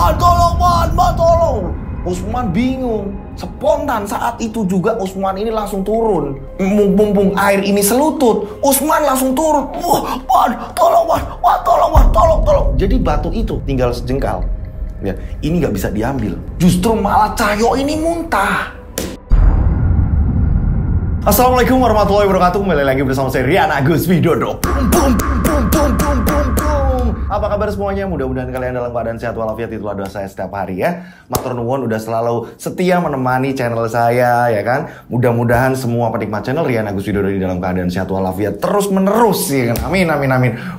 Man, tolong. Usman bingung. Spontan saat itu juga Usman ini langsung turun. Mumpung air ini selutut, Usman langsung turun. Man, tolong. Jadi batu itu tinggal sejengkal. Ya, ini nggak bisa diambil. Justru malah Cahyo ini muntah. Assalamualaikum warahmatullahi wabarakatuh. Kembali lagi bersama saya Rian Agus Widodo. Apa kabar semuanya? Mudah-mudahan kalian dalam keadaan sehat walafiat, itulah doa saya setiap hari ya. Matur nuwun udah selalu setia menemani channel saya ya kan. Mudah-mudahan semua penikmat channel Rian Agus Widodo di dalam keadaan sehat walafiat terus menerus ya kan. Amin.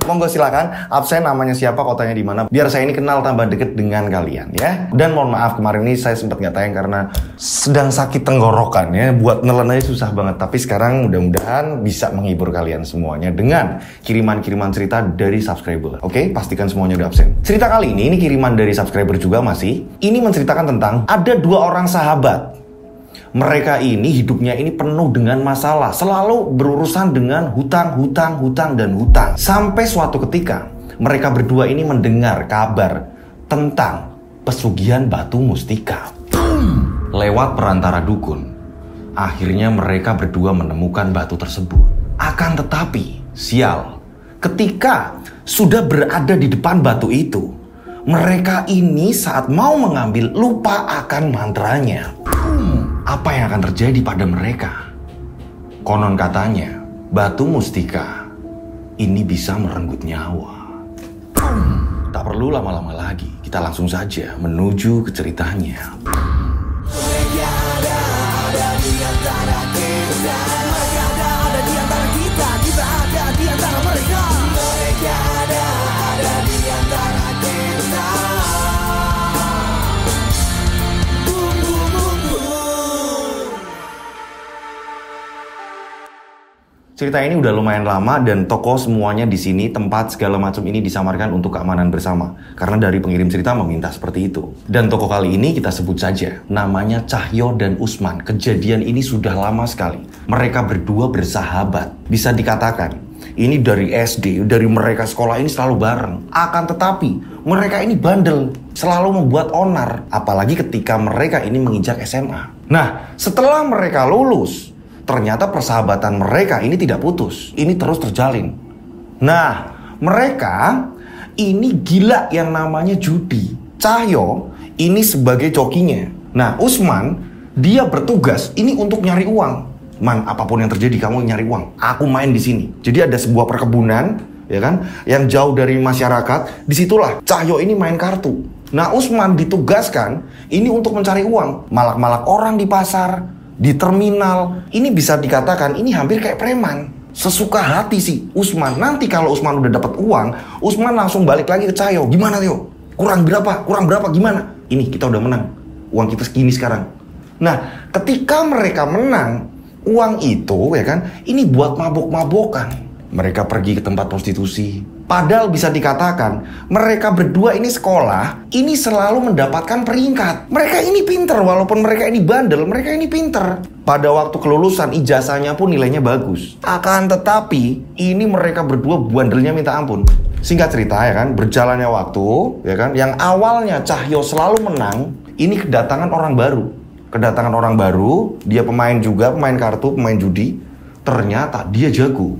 Monggo silakan absen namanya siapa, kotanya di mana, biar saya ini kenal tambah deket dengan kalian ya. Dan mohon maaf kemarin ini saya sempat nggak tayang karena sedang sakit tenggorokan ya. Buat nelen aja susah banget. Tapi sekarang mudah-mudahan bisa menghibur kalian semuanya dengan kiriman-kiriman cerita dari subscriber. Oke? Pastikan semuanya udah absen. Cerita kali ini kiriman dari subscriber juga masih. Ini menceritakan tentang ada dua orang sahabat. Mereka ini hidupnya ini penuh dengan masalah. Selalu berurusan dengan hutang. Sampai suatu ketika mereka berdua ini mendengar kabar tentang pesugihan batu mustika. Lewat perantara dukun. Akhirnya mereka berdua menemukan batu tersebut. Akan tetapi, sial. Ketika sudah berada di depan batu itu, mereka ini saat mau mengambil lupa akan mantranya. Apa yang akan terjadi pada mereka? Konon katanya, batu mustika ini bisa merenggut nyawa. Tak perlu lama-lama lagi, kita langsung saja menuju ke ceritanya. Cerita ini udah lumayan lama dan tokoh semuanya di sini, tempat segala macam ini disamarkan untuk keamanan bersama. Karena dari pengirim cerita meminta seperti itu. Dan tokoh kali ini kita sebut saja, namanya Cahyo dan Usman. Kejadian ini sudah lama sekali. Mereka berdua bersahabat. Bisa dikatakan, ini dari SD, dari mereka sekolah ini selalu bareng. Akan tetapi, mereka ini bandel. Selalu membuat onar. Apalagi ketika mereka ini menginjak SMA. Nah, setelah mereka lulus, ternyata persahabatan mereka ini tidak putus. Ini terus terjalin. Nah, mereka ini gila yang namanya judi. Cahyo ini sebagai jokinya. Nah, Usman dia bertugas ini untuk nyari uang. Man, apapun yang terjadi kamu nyari uang. Aku main di sini. Jadi ada sebuah perkebunan, ya kan, yang jauh dari masyarakat. Disitulah Cahyo ini main kartu. Nah, Usman ditugaskan ini untuk mencari uang. Malak-malak orang di pasar, di terminal. Ini bisa dikatakan ini hampir kayak preman. Sesuka hati sih Usman. Nanti kalau Usman udah dapat uang, Usman langsung balik lagi ke Cahyo. Gimana Tio? Kurang berapa? Gimana? Ini kita udah menang. Uang kita segini sekarang. Nah, ketika mereka menang, uang itu ya kan, ini buat mabok-mabokan. Mereka pergi ke tempat prostitusi. Padahal bisa dikatakan mereka berdua ini sekolah ini selalu mendapatkan peringkat. Mereka ini pinter, walaupun mereka ini bandel, mereka ini pinter. Pada waktu kelulusan ijazahnya pun nilainya bagus. Akan tetapi ini mereka berdua bandelnya minta ampun. Singkat cerita ya kan, berjalannya waktu ya kan, yang awalnya Cahyo selalu menang, ini kedatangan orang baru. Dia pemain juga, pemain kartu, pemain judi. Ternyata dia jago.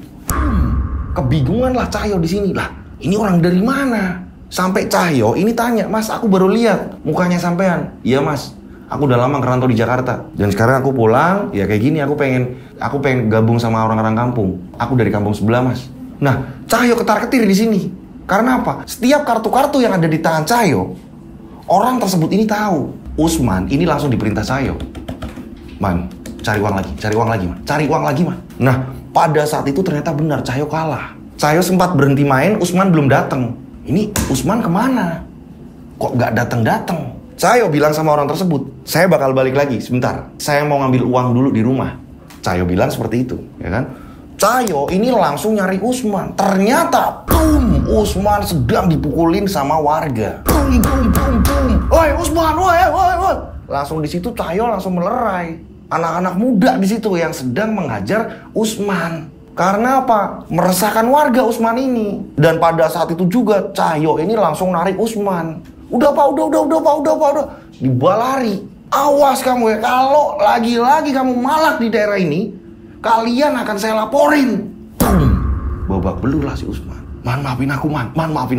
Kebingungan lah Cahyo di sini lah. Ini orang dari mana? Sampai Cahyo ini tanya, Mas, aku baru lihat mukanya sampean. Iya Mas, aku udah lama ngerantau di Jakarta. Dan sekarang aku pulang, ya kayak gini. Aku pengen gabung sama orang-orang kampung. Aku dari kampung sebelah Mas. Nah, Cahyo ketar-ketir di sini. Karena apa? Setiap kartu-kartu yang ada di tangan Cahyo, orang tersebut ini tahu. Usman ini langsung diperintah Cahyo, Man, cari uang lagi man. Nah, pada saat itu ternyata benar Cahyo kalah. Cahyo sempat berhenti main, Usman belum datang. Ini Usman kemana? Kok nggak datang? Cahyo bilang sama orang tersebut, saya bakal balik lagi sebentar. Saya mau ngambil uang dulu di rumah. Cahyo bilang seperti itu, ya kan? Cahyo ini langsung nyari Usman. Ternyata, Usman sedang dipukulin sama warga. Woi Usman, woi. Langsung di situ Cahyo langsung melerai. Anak-anak muda di situ yang sedang menghajar Usman. Karena apa? Meresahkan warga Usman ini. Dan pada saat itu juga Cahyo ini langsung narik Usman. Udah pak, udah. Dibalari. Awas kamu ya, kalau lagi-lagi kamu malak di daerah ini, kalian akan saya laporin. Babak belur lah si Usman. Man, maafin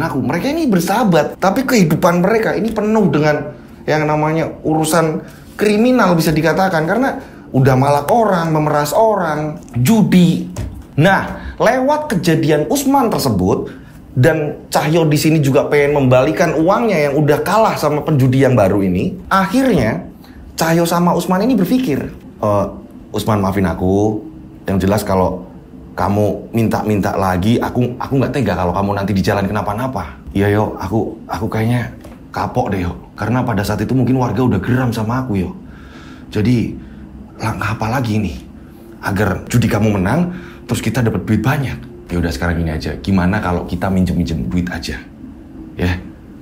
aku. Mereka ini bersahabat, tapi kehidupan mereka ini penuh dengan yang namanya urusan kriminal bisa dikatakan. Karena udah malak orang, memeras orang, judi. Nah, lewat kejadian Usman tersebut, dan Cahyo di sini juga pengen membalikan uangnya yang udah kalah sama penjudi yang baru ini. Akhirnya Cahyo sama Usman ini berpikir, Usman maafin aku. Yang jelas kalau kamu minta lagi, aku nggak tega kalau kamu nanti di jalan kenapa-napa. Iya yo, aku kayaknya kapok deh yo. Karena pada saat itu mungkin warga udah geram sama aku yo. Jadi langkah apa lagi nih agar judi kamu menang, terus kita dapat duit banyak. Ya udah sekarang ini aja, gimana kalau kita minjem duit aja, ya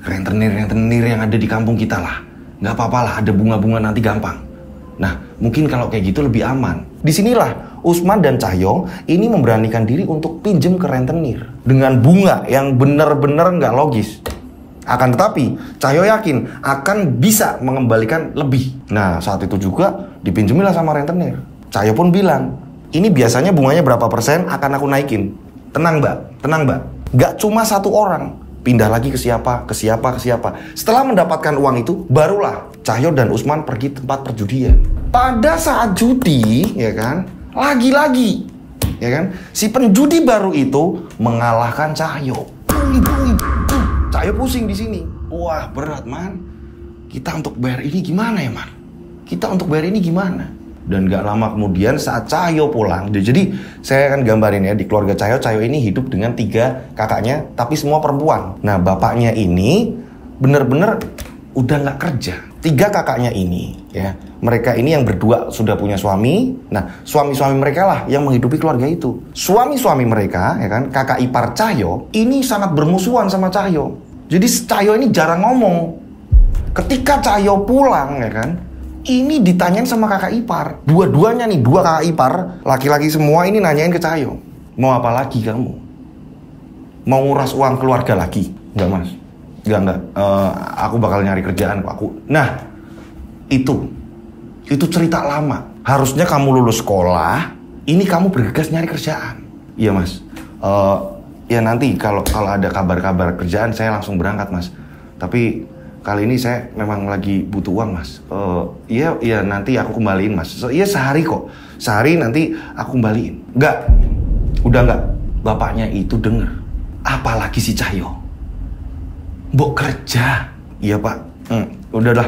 rentenir yang ada di kampung kita lah. Nggak apa-apa lah, ada bunga-bunga nanti gampang. Nah, mungkin kalau kayak gitu lebih aman. Disinilah Usman dan Cahyo ini memberanikan diri untuk pinjem ke rentenir dengan bunga yang benar-benar nggak logis. Akan tetapi, Cahyo yakin akan bisa mengembalikan lebih. Nah, saat itu juga dipinjemilah sama rentenir. Cahyo pun bilang, ini biasanya bunganya berapa persen akan aku naikin. Tenang mbak. Nggak cuma satu orang. Pindah lagi ke siapa. Setelah mendapatkan uang itu, barulah Cahyo dan Usman pergi tempat perjudian. Pada saat judi, ya kan, lagi-lagi, ya kan, si penjudi baru itu mengalahkan Cahyo. Cahyo pusing di sini. Wah berat man. Kita untuk bayar ini gimana ya man? Dan gak lama kemudian saat Cahyo pulang, jadi saya akan gambarin ya, di keluarga Cahyo ini hidup dengan 3 kakaknya, tapi semua perempuan. Nah bapaknya ini bener-bener udah gak kerja. 3 kakaknya ini ya, mereka ini yang berdua sudah punya suami. Nah suami-suami mereka lah yang menghidupi keluarga itu. Suami-suami mereka ya kan, kakak ipar Cahyo ini sangat bermusuhan sama Cahyo. Jadi Cahyo ini jarang ngomong. Ketika Cahyo pulang ya kan, ini ditanyain sama kakak ipar. Dua-duanya nih, 2 kakak ipar, laki-laki semua ini nanyain ke Cahyo. Mau apa lagi kamu? Mau nguras uang keluarga lagi? Enggak mas. Enggak. Aku bakal nyari kerjaan kok. Nah, itu cerita lama. Harusnya kamu lulus sekolah, ini kamu bergegas nyari kerjaan. Iya mas. Ya nanti kalau ada kabar-kabar kerjaan saya langsung berangkat mas. Tapi kali ini saya memang lagi butuh uang mas. Iya nanti aku kembaliin mas. Iya sehari kok. Sehari nanti aku kembaliin. Udah enggak. Bapaknya itu denger. Apalagi si Cahyo. Mbok kerja. Iya pak. Udah.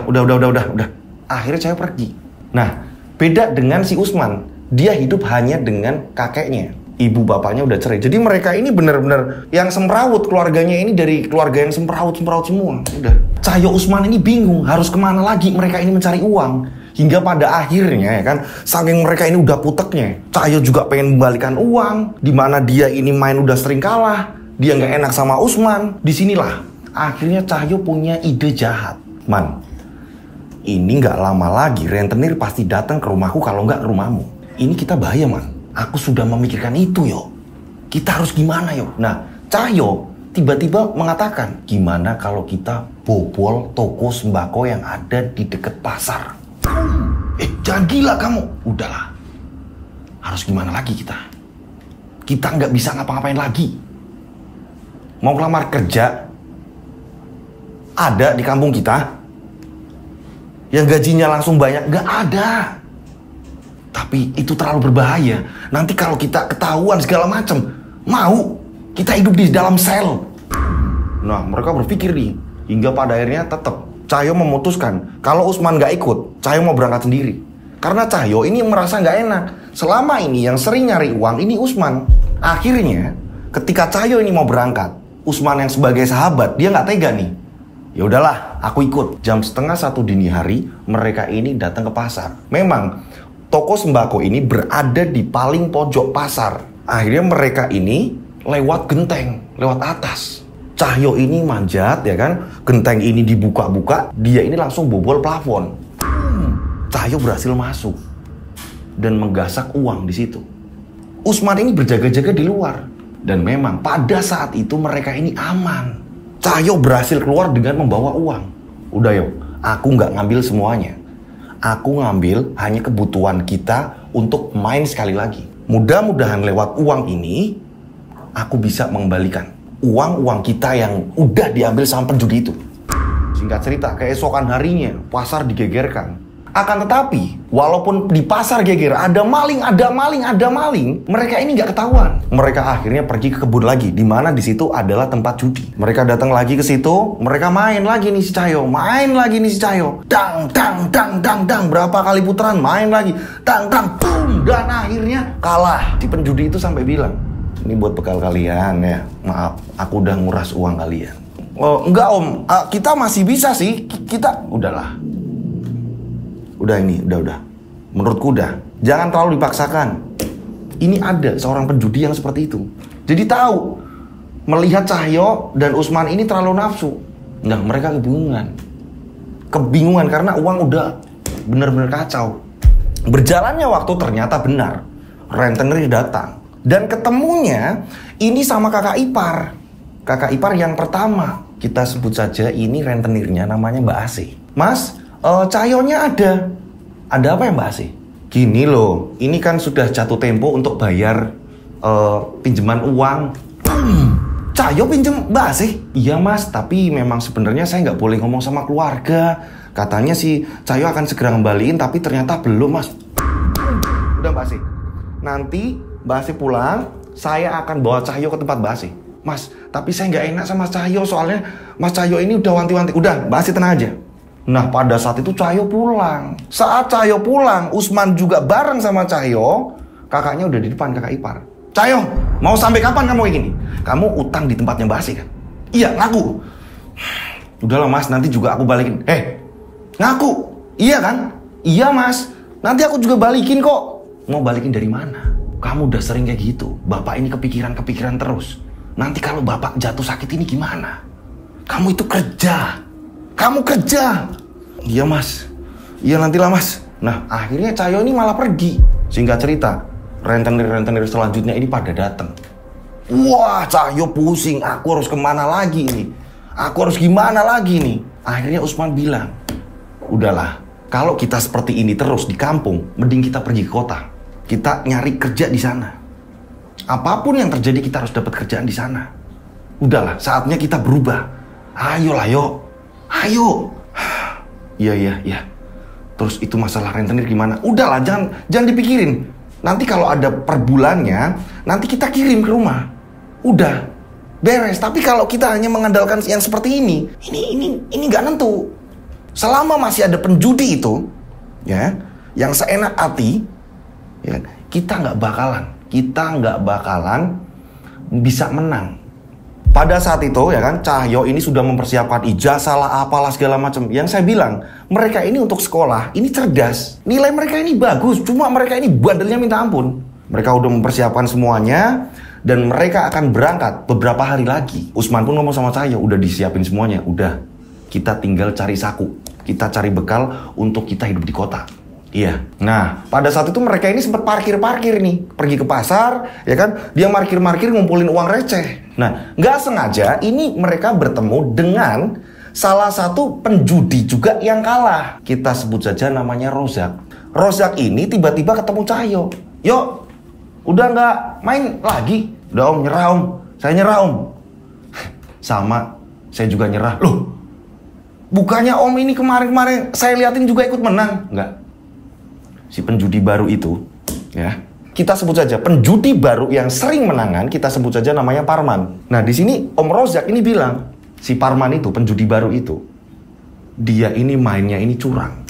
Akhirnya Cahyo pergi. Nah beda dengan si Usman. Dia hidup hanya dengan kakeknya. Ibu bapaknya udah cerai. Jadi mereka ini benar-benar yang semrawut, keluarganya ini dari keluarga yang semrawut semua. Udah. Cahyo Usman ini bingung harus kemana lagi mereka ini mencari uang. Hingga pada akhirnya ya kan, saking mereka ini udah puteknya, Cahyo juga pengen membalikan uang. Dimana dia ini main udah sering kalah, dia nggak enak sama Usman. Disinilah akhirnya Cahyo punya ide jahat. Man, ini nggak lama lagi rentenir pasti datang ke rumahku kalau nggak ke rumahmu. Ini kita bahaya man. Aku sudah memikirkan itu yo. Kita harus gimana yo? Nah, Cahyo tiba-tiba mengatakan, gimana kalau kita bobol toko sembako yang ada di dekat pasar? Jangan gila kamu. Udahlah. Harus gimana lagi kita? Kita nggak bisa ngapa-ngapain lagi. Mau lamar kerja? Ada di kampung kita? Yang gajinya langsung banyak? Nggak ada. Tapi itu terlalu berbahaya. Nanti kalau kita ketahuan segala macam, mau kita hidup di dalam sel. Nah, mereka berpikir nih, hingga pada akhirnya tetap Cahyo memutuskan kalau Usman nggak ikut, Cahyo mau berangkat sendiri. Karena Cahyo ini merasa nggak enak. Selama ini yang sering nyari uang ini Usman. Akhirnya, ketika Cahyo ini mau berangkat, Usman yang sebagai sahabat dia nggak tega nih. Ya udahlah, aku ikut. Jam 12:30 dini hari, mereka ini datang ke pasar. Memang toko sembako ini berada di paling pojok pasar. Akhirnya mereka ini lewat genteng, lewat atas. Cahyo ini manjat ya kan, genteng ini dibuka-buka, dia ini langsung bobol plafon. Cahyo berhasil masuk dan menggasak uang di situ. Usman ini berjaga-jaga di luar. Dan memang pada saat itu mereka ini aman. Cahyo berhasil keluar dengan membawa uang. Udah yo, aku nggak ngambil semuanya. Aku ngambil hanya kebutuhan kita untuk main sekali lagi. Mudah-mudahan lewat uang ini, aku bisa mengembalikan uang-uang kita yang udah diambil sama penjudi itu. Singkat cerita, keesokan harinya, pasar digegerkan. Akan tetapi, walaupun di pasar geger ada maling, mereka ini nggak ketahuan. Mereka akhirnya pergi ke kebun lagi, di mana di situ adalah tempat judi. Mereka datang lagi ke situ, mereka main lagi nih si Cahyo, dang, berapa kali putaran, main lagi, dang, boom, dan akhirnya kalah. Si penjudi itu sampai bilang, ini buat bekal kalian ya, maaf, aku udah nguras uang kalian. Oh, enggak om, kita masih bisa sih, udahlah. Udah. Menurutku udah. Jangan terlalu dipaksakan. Ini ada seorang penjudi yang seperti itu. Jadi tahu, melihat Cahyo dan Usman ini terlalu nafsu. Nah, mereka kebingungan karena uang udah benar-benar kacau. Berjalannya waktu ternyata benar. Rentenir datang. Dan ketemunya ini sama kakak ipar. Kakak ipar yang pertama. Kita sebut saja ini rentenirnya namanya Mbak Asih. Mas, Cahyonya ada. Ada apa ya Mbak Asih? Gini loh, ini kan sudah jatuh tempo untuk bayar pinjaman uang. Cahyo pinjem Mbak Asih? Iya mas, tapi memang sebenarnya saya nggak boleh ngomong sama keluarga. Katanya sih Cahyo akan segera ngembaliin, tapi ternyata belum mas. Udah Mbak Asih, nanti Mbak Asih pulang, saya akan bawa Cahyo ke tempat Mbak Asih. Mas, tapi saya nggak enak sama Cahyo, soalnya Mas Cahyo ini udah wanti-wanti. Udah, Mbak Asih tenang aja. Nah, pada saat itu Cahyo pulang. Saat Cahyo pulang, Usman juga bareng sama Cahyo. Kakaknya udah di depan, kakak ipar. Cahyo, mau sampai kapan kamu kayak gini? Kamu utang di tempatnya Mbak Asih kan? Iya, ngaku. Udahlah mas, nanti juga aku balikin. Ngaku? Iya kan? Iya mas, nanti aku juga balikin kok. Mau balikin dari mana? Kamu udah sering kayak gitu. Bapak ini kepikiran terus. Nanti kalau bapak jatuh sakit ini gimana? Kamu itu kerja. Iya mas. Iya nantilah mas. Nah akhirnya Cahyo ini malah pergi. Singkat cerita, rentenir selanjutnya ini pada datang. Wah Cahyo pusing. Aku harus kemana lagi nih? Aku harus gimana lagi nih? Akhirnya Usman bilang, udahlah, kalau kita seperti ini terus di kampung, mending kita pergi ke kota. Kita nyari kerja di sana. Apapun yang terjadi kita harus dapat kerjaan di sana. Udahlah, saatnya kita berubah. Ayolah yuk. Ayo. Iya. Terus itu masalah rentenir gimana? Udahlah, jangan dipikirin. Nanti kalau ada per bulannya, nanti kita kirim ke rumah. Udah, beres. Tapi kalau kita hanya mengandalkan yang seperti ini nggak nentu. Selama masih ada penjudi itu, ya, yang seenak hati, ya, kita nggak bakalan bisa menang. Pada saat itu ya kan, Cahyo ini sudah mempersiapkan ijazah lah, apalah segala macam. Yang saya bilang, mereka ini untuk sekolah, ini cerdas. Nilai mereka ini bagus, cuma mereka ini bandelnya minta ampun. Mereka udah mempersiapkan semuanya, dan mereka akan berangkat beberapa hari lagi. Usman pun ngomong sama Cahyo, udah disiapin semuanya, udah. Kita tinggal cari saku, kita cari bekal untuk kita hidup di kota. Iya. Nah, pada saat itu mereka ini sempat parkir nih, pergi ke pasar, ya kan? Dia parkir ngumpulin uang receh. Nah, nggak sengaja ini mereka bertemu dengan salah satu penjudi juga yang kalah. Kita sebut saja namanya Rozak. Rozak ini tiba-tiba ketemu Cahyo. Yuk, udah nggak main lagi? Udah om, nyerah om. Saya nyerah om. Sama, saya juga nyerah. Loh, bukannya om ini kemarin saya liatin juga ikut menang? Nggak. Si penjudi baru itu, ya, kita sebut saja penjudi baru yang sering menangan, kita sebut saja namanya Parman. Nah di sini Om Rozak ini bilang, si Parman itu, penjudi baru itu, dia ini mainnya ini curang.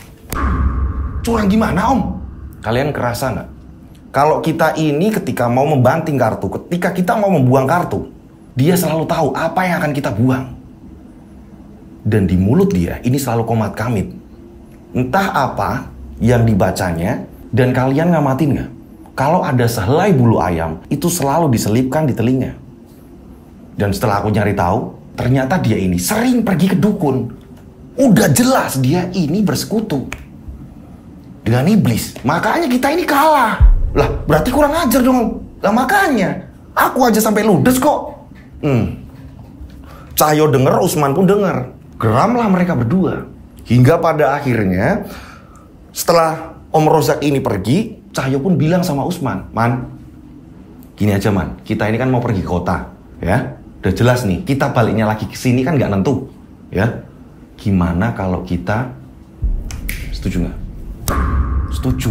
Curang gimana Om? Kalian kerasa nggak? Kalau kita ini ketika mau membanting kartu, ketika kita mau membuang kartu, dia selalu tahu apa yang akan kita buang. Dan di mulut dia ini selalu komat kamit. Entah apa yang dibacanya, dan kalian ngamatin nggak? Kalau ada sehelai bulu ayam, itu selalu diselipkan di telinga. Dan setelah aku nyari tahu, ternyata dia ini sering pergi ke dukun. Udah jelas dia ini bersekutu dengan iblis. Makanya kita ini kalah. Lah, berarti kurang ajar dong. Lah makanya, aku aja sampai ludes kok. Cahyo denger, Usman pun denger. Geramlah mereka berdua. Hingga pada akhirnya, setelah Om Rozak ini pergi, Cahyo pun bilang sama Usman, Man, gini aja Man, kita ini kan mau pergi kota, ya. Udah jelas nih, kita baliknya lagi ke sini kan nggak nentu, ya. Gimana kalau kita, setuju nggak? Setuju.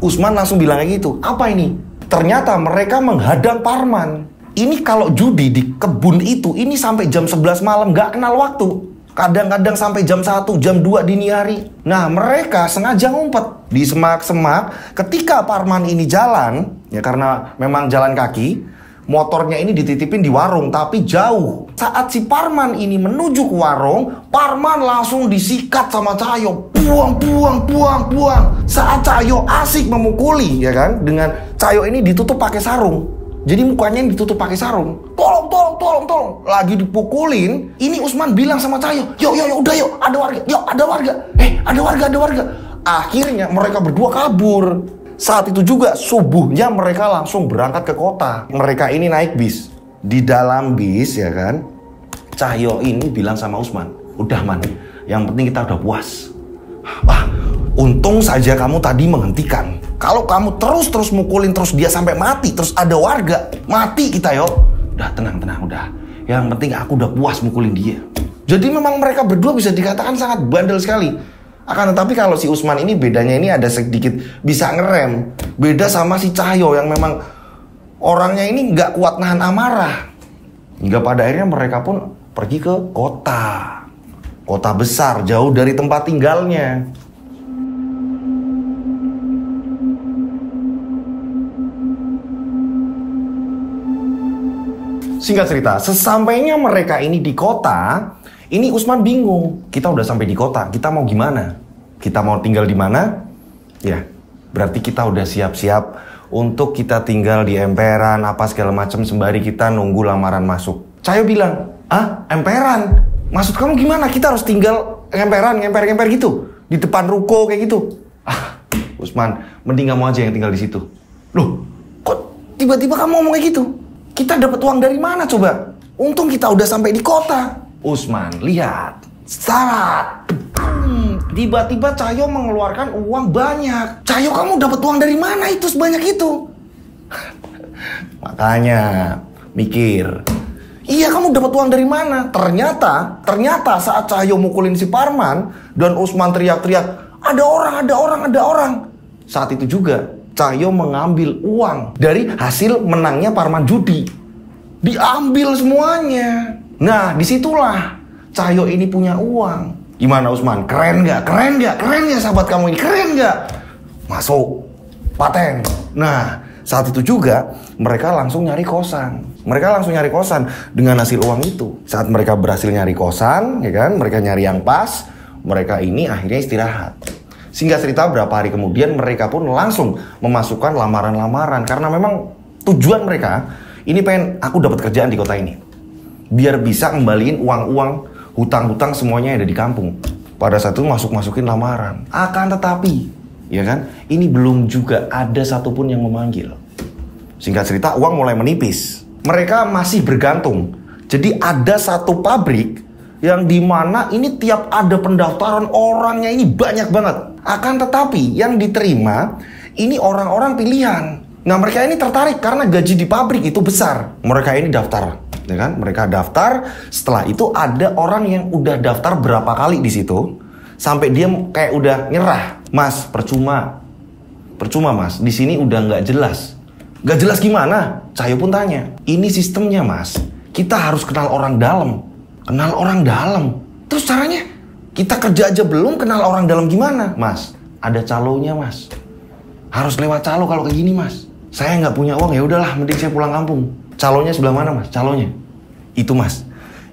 Usman langsung bilang kayak gitu. Apa ini? Ternyata mereka menghadang Parman. Ini kalau judi di kebun itu, ini sampai jam 11 malam nggak kenal waktu. Kadang-kadang sampai jam 1, jam 2 dini hari. Nah, mereka sengaja ngumpet di semak-semak. Ketika Parman ini jalan, ya karena memang jalan kaki, motornya ini dititipin di warung, tapi jauh. Saat si Parman ini menuju ke warung, Parman langsung disikat sama Cahyo. Buang. Saat Cahyo asik memukuli, ya kan, dengan Cahyo ini ditutup pakai sarung. Jadi mukanya yang ditutup pakai sarung. Tolong. Lagi dipukulin, ini Usman bilang sama Cahyo, Yuk, udah yuk, ada warga. Ada warga. Akhirnya mereka berdua kabur. Saat itu juga subuhnya mereka langsung berangkat ke kota. Mereka ini naik bis. Di dalam bis, ya kan, Cahyo ini bilang sama Usman, udah Man, yang penting kita udah puas. Wah, untung saja kamu tadi menghentikan. Kalau kamu terus mukulin terus dia sampai mati, terus ada warga, mati kita yo. Udah tenang, udah. Yang penting aku udah puas mukulin dia. Jadi memang mereka berdua bisa dikatakan sangat bandel sekali. Akan tetapi kalau si Usman ini bedanya ini ada sedikit bisa ngerem. Beda sama si Cahyo yang memang orangnya ini nggak kuat nahan amarah. Hingga pada akhirnya mereka pun pergi ke kota. Kota besar, jauh dari tempat tinggalnya. Singkat cerita, sesampainya mereka ini di kota, ini Usman bingung. Kita udah sampai di kota, kita mau gimana? Kita mau tinggal di mana? Ya, berarti kita udah siap-siap untuk kita tinggal di emperan, apa segala macam sembari kita nunggu lamaran masuk. Cahyo bilang, emperan? Maksud kamu gimana? Kita harus tinggal ngemper gitu? Di depan ruko kayak gitu? Usman, mending kamu aja yang tinggal di situ. Loh, kok tiba-tiba kamu ngomong kayak gitu? Kita dapat uang dari mana coba? Untung kita udah sampai di kota. Usman, lihat. Syarat. Tiba-tiba Cahyo mengeluarkan uang banyak. Cahyo, kamu dapat uang dari mana itu sebanyak itu? Makanya mikir. Iya, kamu dapat uang dari mana? Ternyata saat Cahyo mukulin si Parman dan Usman teriak-teriak, ada orang. Saat itu juga Cahyo mengambil uang dari hasil menangnya Parman judi. Diambil semuanya. Nah, disitulah Cahyo ini punya uang. Gimana Usman? Keren nggak sahabat kamu ini? Keren nggak? Masuk. Paten. Nah, saat itu juga mereka langsung nyari kosan. Dengan hasil uang itu. Saat mereka berhasil nyari kosan, ya kan? Mereka nyari yang pas. Mereka ini akhirnya istirahat. Singkat cerita, berapa hari kemudian mereka pun langsung memasukkan lamaran-lamaran. Karena memang tujuan mereka, ini pengen aku dapat kerjaan di kota ini. Biar bisa ngembaliin uang-uang, hutang-hutang semuanya yang ada di kampung. Pada saat itu masukin lamaran. Akan tetapi, ya kan, ini belum juga ada satupun yang memanggil. Singkat cerita, uang mulai menipis. Mereka masih bergantung. Jadi ada satu pabrik yang dimana ini tiap ada pendaftaran orangnya ini banyak banget. Akan tetapi yang diterima ini orang-orang pilihan. Nah, mereka ini tertarik karena gaji di pabrik itu besar. Mereka ini daftar, ya kan? Mereka daftar. Setelah itu ada orang yang udah daftar berapa kali di situ sampai dia kayak udah nyerah. Mas, percuma Mas. Di sini udah nggak jelas. Nggak jelas gimana? Cahyo pun tanya. Ini sistemnya Mas. Kita harus kenal orang dalam. Terus caranya? Kita kerja aja belum kenal orang dalam gimana? Mas, ada calonya Mas. Harus lewat calo kalau kayak gini Mas. Saya nggak punya uang, ya udahlah, mending saya pulang kampung. Calonya sebelah mana Mas? Calonya? Itu Mas.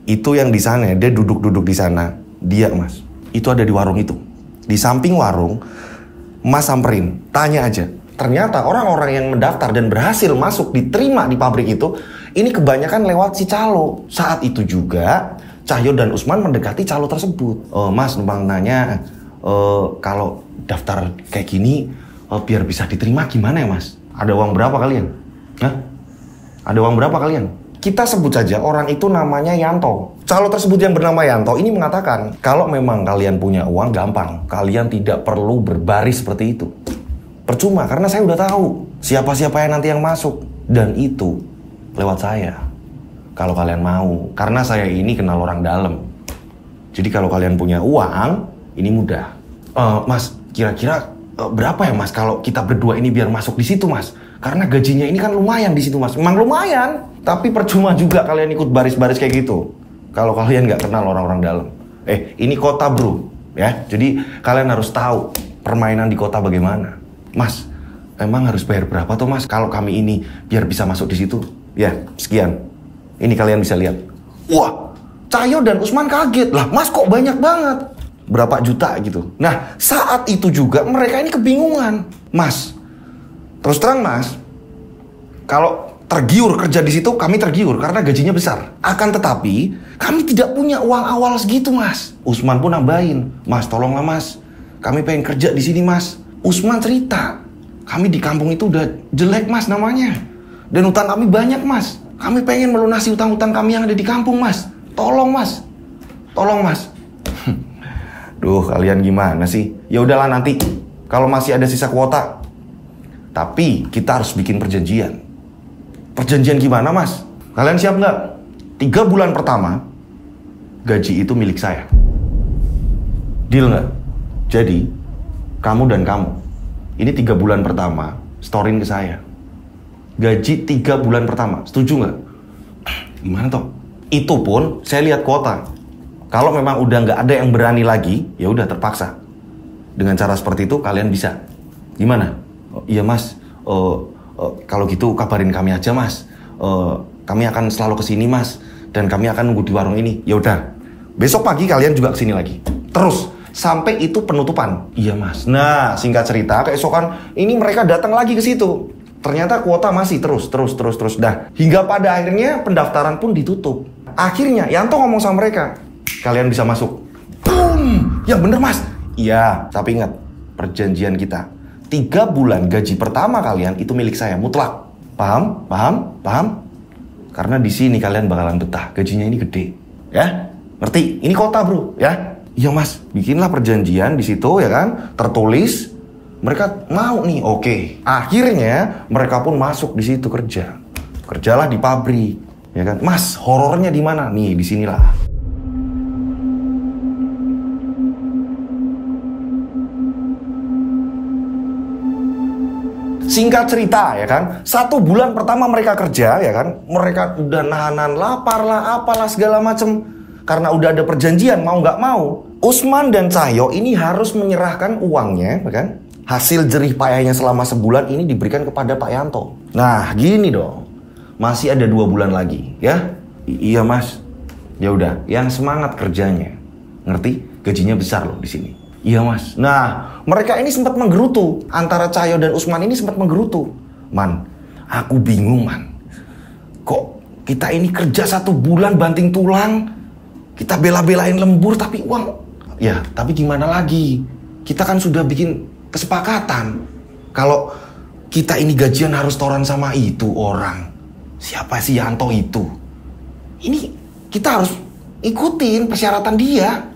Itu yang di sana, dia duduk di sana. Dia Mas. Itu ada di warung itu. Di samping warung, Mas samperin, tanya aja. Ternyata orang-orang yang mendaftar dan berhasil masuk diterima di pabrik itu, ini kebanyakan lewat si calo. Saat itu juga Cahyo dan Usman mendekati calo tersebut. Mas, numpang nanya, kalau daftar kayak gini, biar bisa diterima gimana ya Mas? Ada uang berapa kalian? Kita sebut saja orang itu namanya Yanto. Calo tersebut yang bernama Yanto ini mengatakan, kalau memang kalian punya uang gampang, kalian tidak perlu berbaris seperti itu. Percuma, karena saya udah tahu siapa-siapa yang nanti yang masuk. Dan itu lewat saya. Kalau kalian mau, karena saya ini kenal orang dalam. Jadi kalau kalian punya uang, ini mudah. Mas, kira-kira berapa ya mas kalau kita berdua ini biar masuk di situ mas? Karena gajinya ini kan lumayan di situ mas. Memang lumayan, tapi percuma juga kalian ikut baris-baris kayak gitu. Kalau kalian nggak kenal orang-orang dalam. Ini kota bro, ya. Jadi kalian harus tahu permainan di kota bagaimana. Mas, emang harus bayar berapa tuh mas? Kalau kami ini biar bisa masuk di situ. Ya, sekian. Ini kalian bisa lihat. Wah, Cahyo dan Usman kaget. Lah, mas kok banyak banget? Berapa juta gitu. Nah, saat itu juga mereka ini kebingungan. Mas, terus terang mas, kalau tergiur kerja di situ, kami tergiur karena gajinya besar. Akan tetapi, kami tidak punya uang awal segitu, mas. Usman pun nambahin, mas, tolonglah mas, kami pengen kerja di sini, mas. Usman cerita, kami di kampung itu udah jelek, mas, namanya. Dan utang kami banyak, mas. Kami pengen melunasi utang-utang kami yang ada di kampung, mas. Tolong, mas. Tolong, mas. Duh, kalian gimana sih? Ya udahlah nanti, kalau masih ada sisa kuota. Tapi kita harus bikin perjanjian. Perjanjian gimana mas? Kalian siap nggak? 3 bulan pertama gaji itu milik saya. Deal nggak? Jadi kamu dan kamu ini 3 bulan pertama storein ke saya. Gaji 3 bulan pertama. Setuju nggak? Gimana toh? Itu pun saya lihat kuota. Kalau memang udah nggak ada yang berani lagi, ya udah terpaksa. Dengan cara seperti itu kalian bisa. Gimana? Iya mas. Kalau gitu kabarin kami aja mas. Kami akan selalu kesini mas. Dan kami akan nunggu di warung ini. Ya udah. Besok pagi kalian juga kesini lagi. Terus sampai itu penutupan. Iya mas. Nah singkat cerita keesokan ini mereka datang lagi ke situ. Ternyata kuota masih terus. Dah hingga pada akhirnya pendaftaran pun ditutup. Akhirnya Yanto ngomong sama mereka, kalian bisa masuk. Boom. Ya bener mas. Iya. Tapi ingat perjanjian kita. 3 bulan gaji pertama kalian itu milik saya mutlak. Paham? Karena di sini kalian bakalan betah. Gajinya ini gede. Ya? Ngerti? Ini kota, bro, ya? Iya, Mas. Bikinlah perjanjian di situ ya kan? Tertulis. Mereka mau nih. Oke. Akhirnya mereka pun masuk di situ kerja. Kerjalah di pabrik, ya kan? Mas, horornya di mana? Nih, di sinilah. Singkat cerita ya kan, 1 bulan pertama mereka kerja ya kan, mereka udah nahan lapar lah, apalah segala macem. Karena udah ada perjanjian mau nggak mau, Usman dan Cahyo ini harus menyerahkan uangnya, ya kan? Hasil jerih payahnya selama sebulan ini diberikan kepada Pak Yanto. Nah gini dong, masih ada 2 bulan lagi ya. Iya mas, ya udah, yang semangat kerjanya, ngerti? Gajinya besar loh di sini. Iya mas. Nah mereka ini sempat menggerutu. Antara Cahyo dan Usman ini sempat menggerutu. Man, aku bingung man. Kok kita ini kerja 1 bulan banting tulang, kita bela-belain lembur tapi uang. Ya tapi gimana lagi, kita kan sudah bikin kesepakatan kalau kita ini gajian harus toran sama itu orang. Siapa sih Yanto itu? Ini kita harus ikutin persyaratan dia.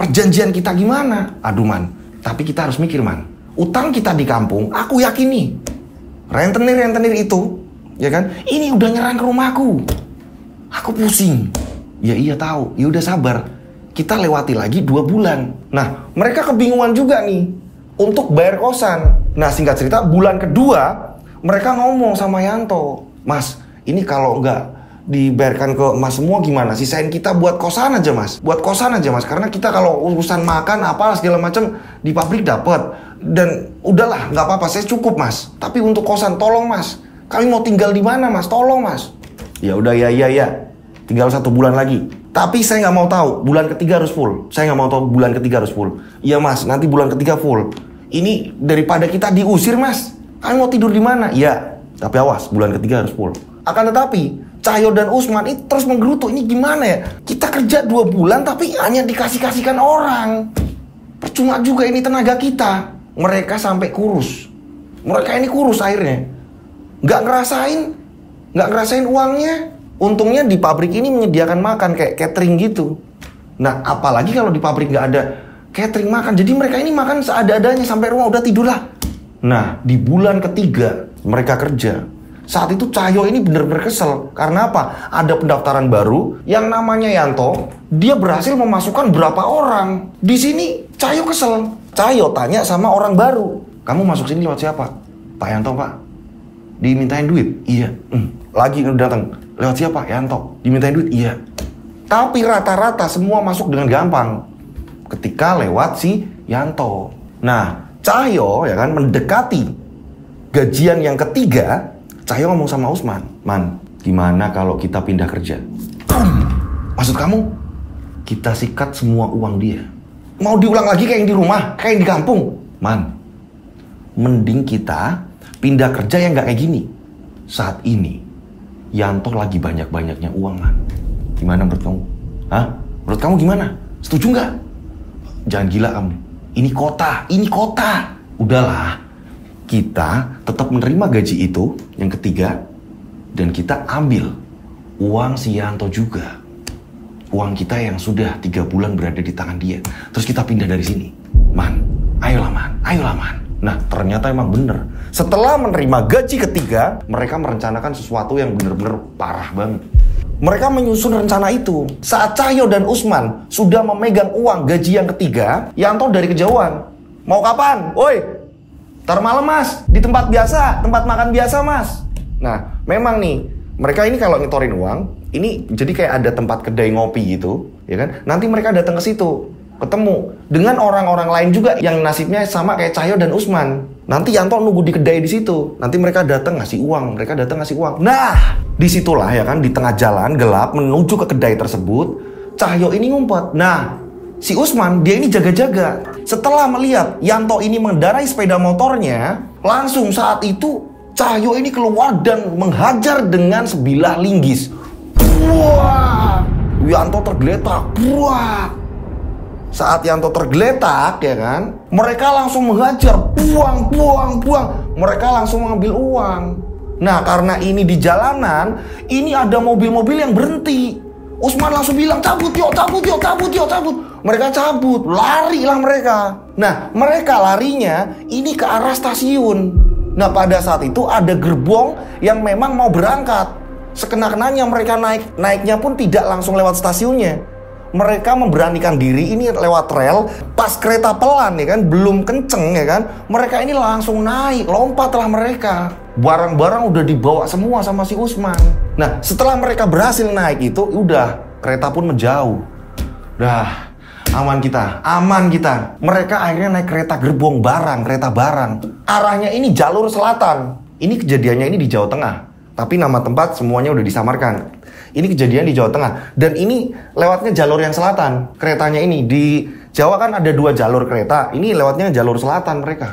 Perjanjian kita gimana? Aduh man, tapi kita harus mikir man. Utang kita di kampung, aku yakin nih, rentenir itu, ya kan? Ini udah nyerang ke rumahku. Aku pusing. Ya iya tahu, ya udah sabar. Kita lewati lagi 2 bulan. Nah, mereka kebingungan juga nih untuk bayar kosan. Nah, singkat cerita, bulan kedua mereka ngomong sama Yanto, Mas, ini kalau nggak dibayarkan ke mas semua gimana? Sisain kita buat kosan aja mas. Buat kosan aja mas. Karena kita kalau urusan makan apa segala macam di pabrik dapat. Dan udahlah nggak apa-apa saya cukup mas. Tapi untuk kosan tolong mas. Kami mau tinggal di mana mas? Tolong mas. Ya udah ya. Tinggal 1 bulan lagi. Tapi saya nggak mau tahu bulan ketiga harus full. Saya nggak mau tahu bulan ketiga harus full. Iya mas. Nanti bulan ketiga full. Ini daripada kita diusir mas. Kami mau tidur di mana? Iya. Tapi awas bulan ketiga harus full. Akan tetapi Cahyo dan Usman itu terus menggerutu. Ini gimana ya? Kita kerja 2 bulan tapi hanya dikasih-kasihkan orang. Percuma juga ini tenaga kita. Mereka sampai kurus. Mereka ini kurus akhirnya. Nggak ngerasain uangnya. Untungnya di pabrik ini menyediakan makan kayak catering gitu. Nah, apalagi kalau di pabrik nggak ada catering makan. Jadi mereka ini makan seada-adanya sampai rumah udah tidur lah. Nah, di bulan ketiga mereka kerja. Saat itu Cahyo ini bener-bener kesel. Karena apa? Ada pendaftaran baru yang namanya Yanto. Dia berhasil memasukkan berapa orang. Di sini Cahyo kesel. Cahyo tanya sama orang baru. Kamu masuk sini lewat siapa? Pak Yanto, Pak. Dimintain duit? Iya. Lagi udah datang. Lewat siapa? Yanto. Dimintain duit? Iya. Tapi rata-rata semua masuk dengan gampang ketika lewat si Yanto. Nah, Cahyo ya kan mendekati gajian yang ketiga. Cahyo ngomong sama Usman, Man, gimana kalau kita pindah kerja? Maksud kamu? Kita sikat semua uang dia. Mau diulang lagi kayak yang di rumah, kayak yang di kampung? Man, mending kita pindah kerja yang gak kayak gini. Saat ini Yanto lagi banyak-banyaknya uang, Man. Gimana menurut kamu? Hah? Menurut kamu gimana? Setuju nggak? Jangan gila kamu. Ini kota. Udahlah. Kita tetap menerima gaji itu, yang ketiga. Dan kita ambil uang si Yanto juga. Uang kita yang sudah 3 bulan berada di tangan dia. Terus kita pindah dari sini. Man, ayolah man. Nah, ternyata emang bener. Setelah menerima gaji ketiga, mereka merencanakan sesuatu yang bener-bener parah banget. Mereka menyusun rencana itu. Saat Cahyo dan Usman sudah memegang uang gaji yang ketiga, Yanto dari kejauhan. Mau kapan? Woi, ntar malam mas, di tempat biasa, tempat makan biasa mas. Nah, memang nih, mereka ini kalau ngitorin uang, ini jadi kayak ada tempat kedai ngopi gitu, ya kan? Nanti mereka datang ke situ, ketemu dengan orang-orang lain juga yang nasibnya sama kayak Cahyo dan Usman. Nanti Yanto nunggu di kedai di situ. Nanti mereka datang ngasih uang, Nah, disitulah ya kan di tengah jalan gelap menuju ke kedai tersebut, Cahyo ini ngumpet. Nah, si Usman dia ini jaga-jaga. Setelah melihat Yanto ini mengendarai sepeda motornya, langsung saat itu Cahyo ini keluar dan menghajar dengan sebilah linggis. Wah, Yanto tergeletak. Wah. Saat Yanto tergeletak ya kan, mereka langsung menghajar, buang. Mereka langsung mengambil uang. Nah, karena ini di jalanan, ini ada mobil-mobil yang berhenti. Usman langsung bilang, cabut yuk. Mereka cabut, larilah mereka. Nah, mereka larinya ini ke arah stasiun. Nah, pada saat itu ada gerbong yang memang mau berangkat. Sekena-kenanya mereka naiknya pun tidak langsung lewat stasiunnya. Mereka memberanikan diri ini lewat rel. Pas kereta pelan ya kan, belum kenceng ya kan, mereka ini langsung naik, lompatlah mereka. Barang-barang udah dibawa semua sama si Usman. Nah, setelah mereka berhasil naik itu, udah kereta pun menjauh. Dah, aman kita. Mereka akhirnya naik kereta gerbong barang, kereta barang. Arahnya ini jalur selatan. Ini kejadiannya ini di Jawa Tengah. Tapi nama tempat semuanya udah disamarkan. Ini kejadian di Jawa Tengah. Dan ini lewatnya jalur yang selatan. Keretanya ini di Jawa kan ada 2 jalur kereta. Ini lewatnya jalur selatan mereka.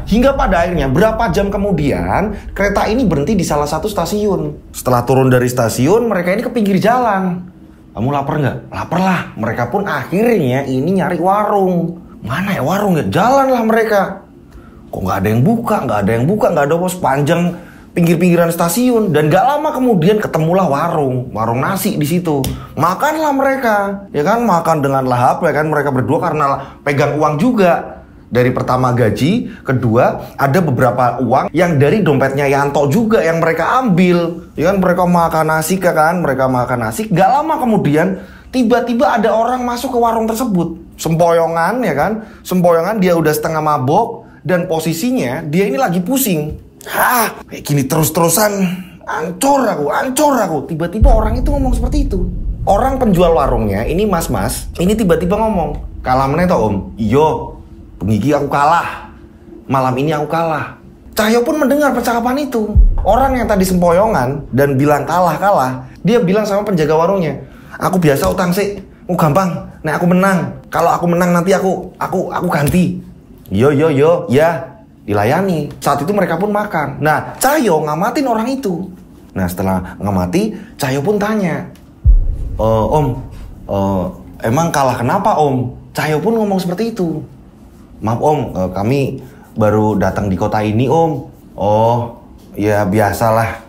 Hingga pada akhirnya berapa jam kemudian kereta ini berhenti di salah satu stasiun. Setelah turun dari stasiun, mereka ini ke pinggir jalan. Kamu lapar nggak? Lapar lah. Mereka pun akhirnya ini nyari warung. Mana ya warung ya? Jalanlah mereka. Kok nggak ada yang buka, nggak ada pos panjang pinggir-pinggiran stasiun. Dan gak lama kemudian ketemulah warung nasi di situ. Makanlah mereka, ya kan, makan dengan lahap ya kan, mereka berdua karena pegang uang juga. Dari pertama gaji, kedua ada beberapa uang yang dari dompetnya Yanto juga yang mereka ambil. Ya kan, mereka makan nasi. Gak lama kemudian tiba-tiba ada orang masuk ke warung tersebut. Sempoyongan ya kan, dia udah setengah mabok dan posisinya dia ini lagi pusing. Kayak gini terus-terusan, ancur aku. Tiba-tiba orang itu ngomong seperti itu. Orang penjual warungnya, ini mas-mas, ini tiba-tiba ngomong, kalah meneh toh om? Iyo, pengiki aku kalah. Malam ini aku kalah. Cahyo pun mendengar percakapan itu. Orang yang tadi sempoyongan dan bilang kalah, dia bilang sama penjaga warungnya, aku biasa utang sih, gampang. Nah aku menang. Kalau aku menang nanti aku ganti. Yo, ya. Dilayani. Saat itu mereka pun makan. Nah, Cahyo ngamatin orang itu. Nah, setelah ngamati, Cahyo pun tanya, Om, emang kalah kenapa om? Cahyo pun ngomong seperti itu. Maaf om, kami baru datang di kota ini om. Oh, ya biasalah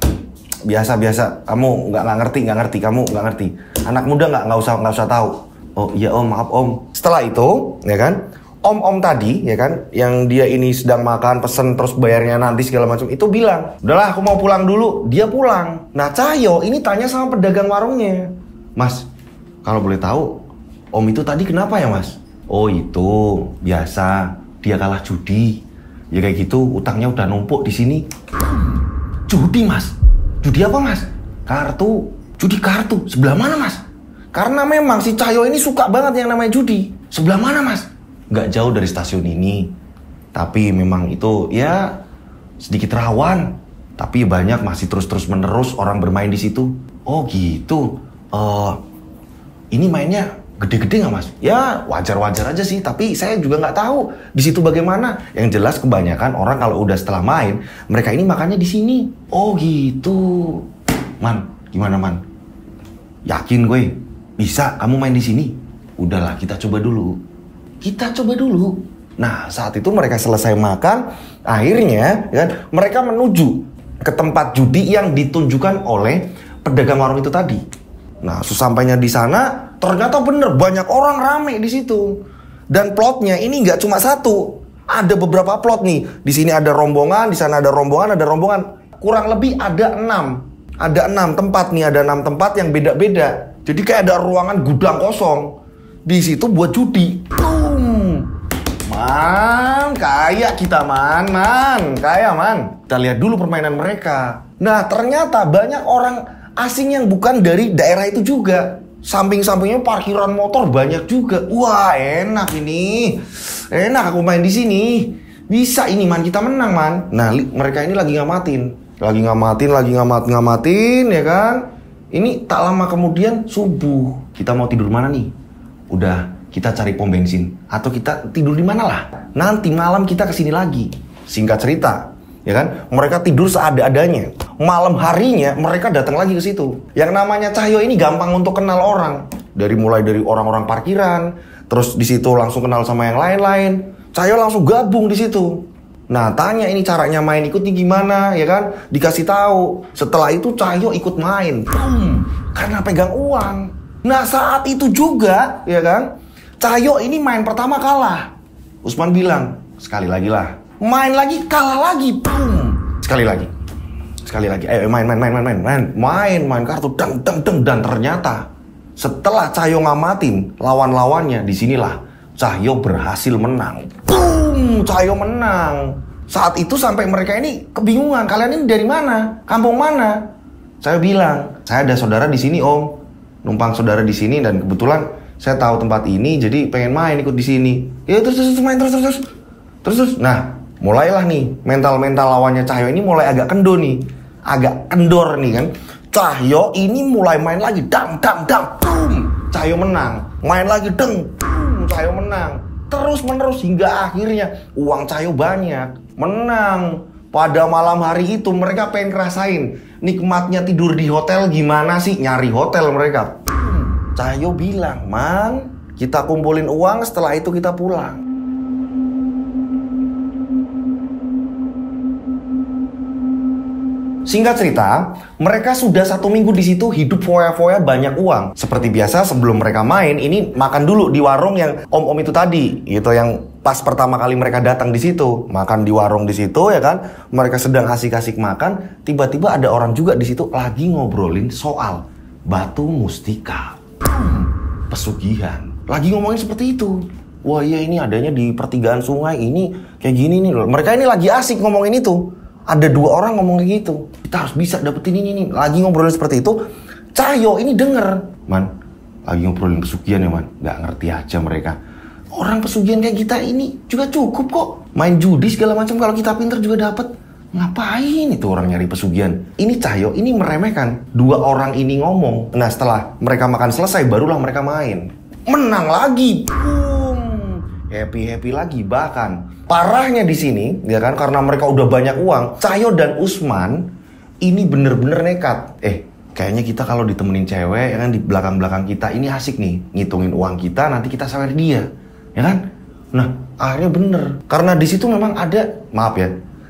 biasa. Kamu nggak ngerti. Kamu nggak ngerti. Anak muda nggak usah tahu. Oh iya om, maaf om. Setelah itu, ya kan, om tadi, ya kan, yang dia ini sedang makan, pesen terus bayarnya nanti segala macam, itu bilang, udahlah aku mau pulang dulu. Dia pulang. Nah Cahyo ini tanya sama pedagang warungnya, Mas, kalau boleh tahu, om itu tadi kenapa ya mas? Oh itu biasa, dia kalah judi. Ya kayak gitu, utangnya udah numpuk di sini. Judi mas? Judi apa mas? Kartu. Judi kartu. Sebelah mana mas? Karena memang si Cahyo ini suka banget yang namanya judi. Sebelah mana mas? Nggak jauh dari stasiun ini. Tapi memang itu ya sedikit rawan. Tapi banyak masih terus menerus orang bermain di situ. Oh gitu. Ini mainnya gede-gede nggak mas? Ya wajar-wajar aja sih, tapi saya juga nggak tahu di situ bagaimana. Yang jelas kebanyakan orang kalau udah setelah main, mereka ini makannya di sini. Oh gitu. Man, gimana man? Yakin gue bisa kamu main di sini? Udahlah kita coba dulu. Nah saat itu mereka selesai makan, akhirnya kan, mereka menuju ke tempat judi yang ditunjukkan oleh pedagang warung itu tadi. Nah sesampainya di sana, ternyata bener banyak orang rame di situ. Dan plotnya ini nggak cuma satu, ada beberapa plot nih. Di sini ada rombongan, di sana ada rombongan. Kurang lebih ada 6. Ada 6 tempat nih, ada 6 tempat yang beda-beda. Jadi kayak ada ruangan gudang kosong. Di situ buat judi. Man, kaya kita man. Kaya man. Kita lihat dulu permainan mereka. Nah ternyata banyak orang asing yang bukan dari daerah itu juga. Samping-sampingnya parkiran motor banyak juga. Wah, enak ini. Enak aku main di sini. Bisa ini man, kita menang man. Nah, mereka ini lagi ngamatin ya kan. Ini tak lama kemudian subuh. Kita mau tidur mana nih? Udah, kita cari pom bensin atau kita tidur di mana lah. Nanti malam kita kesini lagi. Singkat cerita, ya kan? Mereka tidur seada-adanya. Malam harinya mereka datang lagi ke situ. Yang namanya Cahyo ini gampang untuk kenal orang. Mulai dari orang-orang parkiran, terus di situ langsung kenal sama yang lain-lain. Cahyo langsung gabung di situ. Nah, tanya ini caranya main ikutnya gimana, ya kan? Dikasih tahu. Setelah itu Cahyo ikut main. Karena pegang uang. Nah, saat itu juga, ya kan? Cahyo ini main pertama kalah. Usman bilang, sekali lagi lah. Main lagi, kalah lagi. Sekali lagi. Ayo main kartu deng. Dan ternyata setelah Cahyo ngamatin lawan-lawannya, disinilah Cahyo berhasil menang. Cahyo menang. Saat itu sampai mereka ini kebingungan. Kalian ini dari mana? Kampung mana? Saya bilang, saya ada saudara di sini om. Numpang saudara di sini dan kebetulan saya tahu tempat ini, jadi pengen main ikut di sini. Ya terus main terus. Nah, mulailah nih mental lawannya Cahyo ini mulai agak kendor nih kan. Cahyo ini mulai main lagi dang. Cahyo menang. Main lagi Cahyo menang. Terus menerus hingga akhirnya uang Cahyo banyak. Menang. Pada malam hari itu mereka pengen ngerasain nikmatnya tidur di hotel gimana sih. Nyari hotel mereka. Cahyo bilang, man, kita kumpulin uang, setelah itu kita pulang. Singkat cerita, mereka sudah 1 minggu di situ hidup foya-foya banyak uang. Seperti biasa sebelum mereka main, ini makan dulu di warung yang om-om itu tadi, gitu, yang pas pertama kali mereka datang di situ, makan di warung di situ ya kan. Mereka sedang asik-asik makan, tiba-tiba ada orang juga di situ lagi ngobrolin soal batu mustika, pesugihan. Lagi ngomongin seperti itu. Wah iya ini adanya di pertigaan sungai ini kayak gini nih loh. Mereka ini lagi asik ngomongin itu. Ada 2 orang ngomong kayak gitu. Kita harus bisa dapetin ini nih. Lagi ngobrolin seperti itu. Cahyo ini denger. Man, lagi ngobrolin pesugihan ya man. Gak ngerti aja mereka. Orang pesugihan kayak kita ini juga cukup kok. Main judi segala macam kalau kita pinter juga dapet. Ngapain itu orang nyari pesugihan? Ini Cahyo ini meremehkan. 2 orang ini ngomong. Nah setelah mereka makan selesai barulah mereka main. Menang lagi. Happy lagi. Bahkan parahnya di sini, ya kan, karena mereka udah banyak uang, Cahyo dan Usman ini bener-bener nekat. Kayaknya kita kalau ditemenin cewek, ya kan, di belakang-belakang kita ini asik nih, ngitungin uang kita, nanti kita sawer dia, ya kan? Nah, akhirnya bener. Karena di situ memang ada, maaf ya,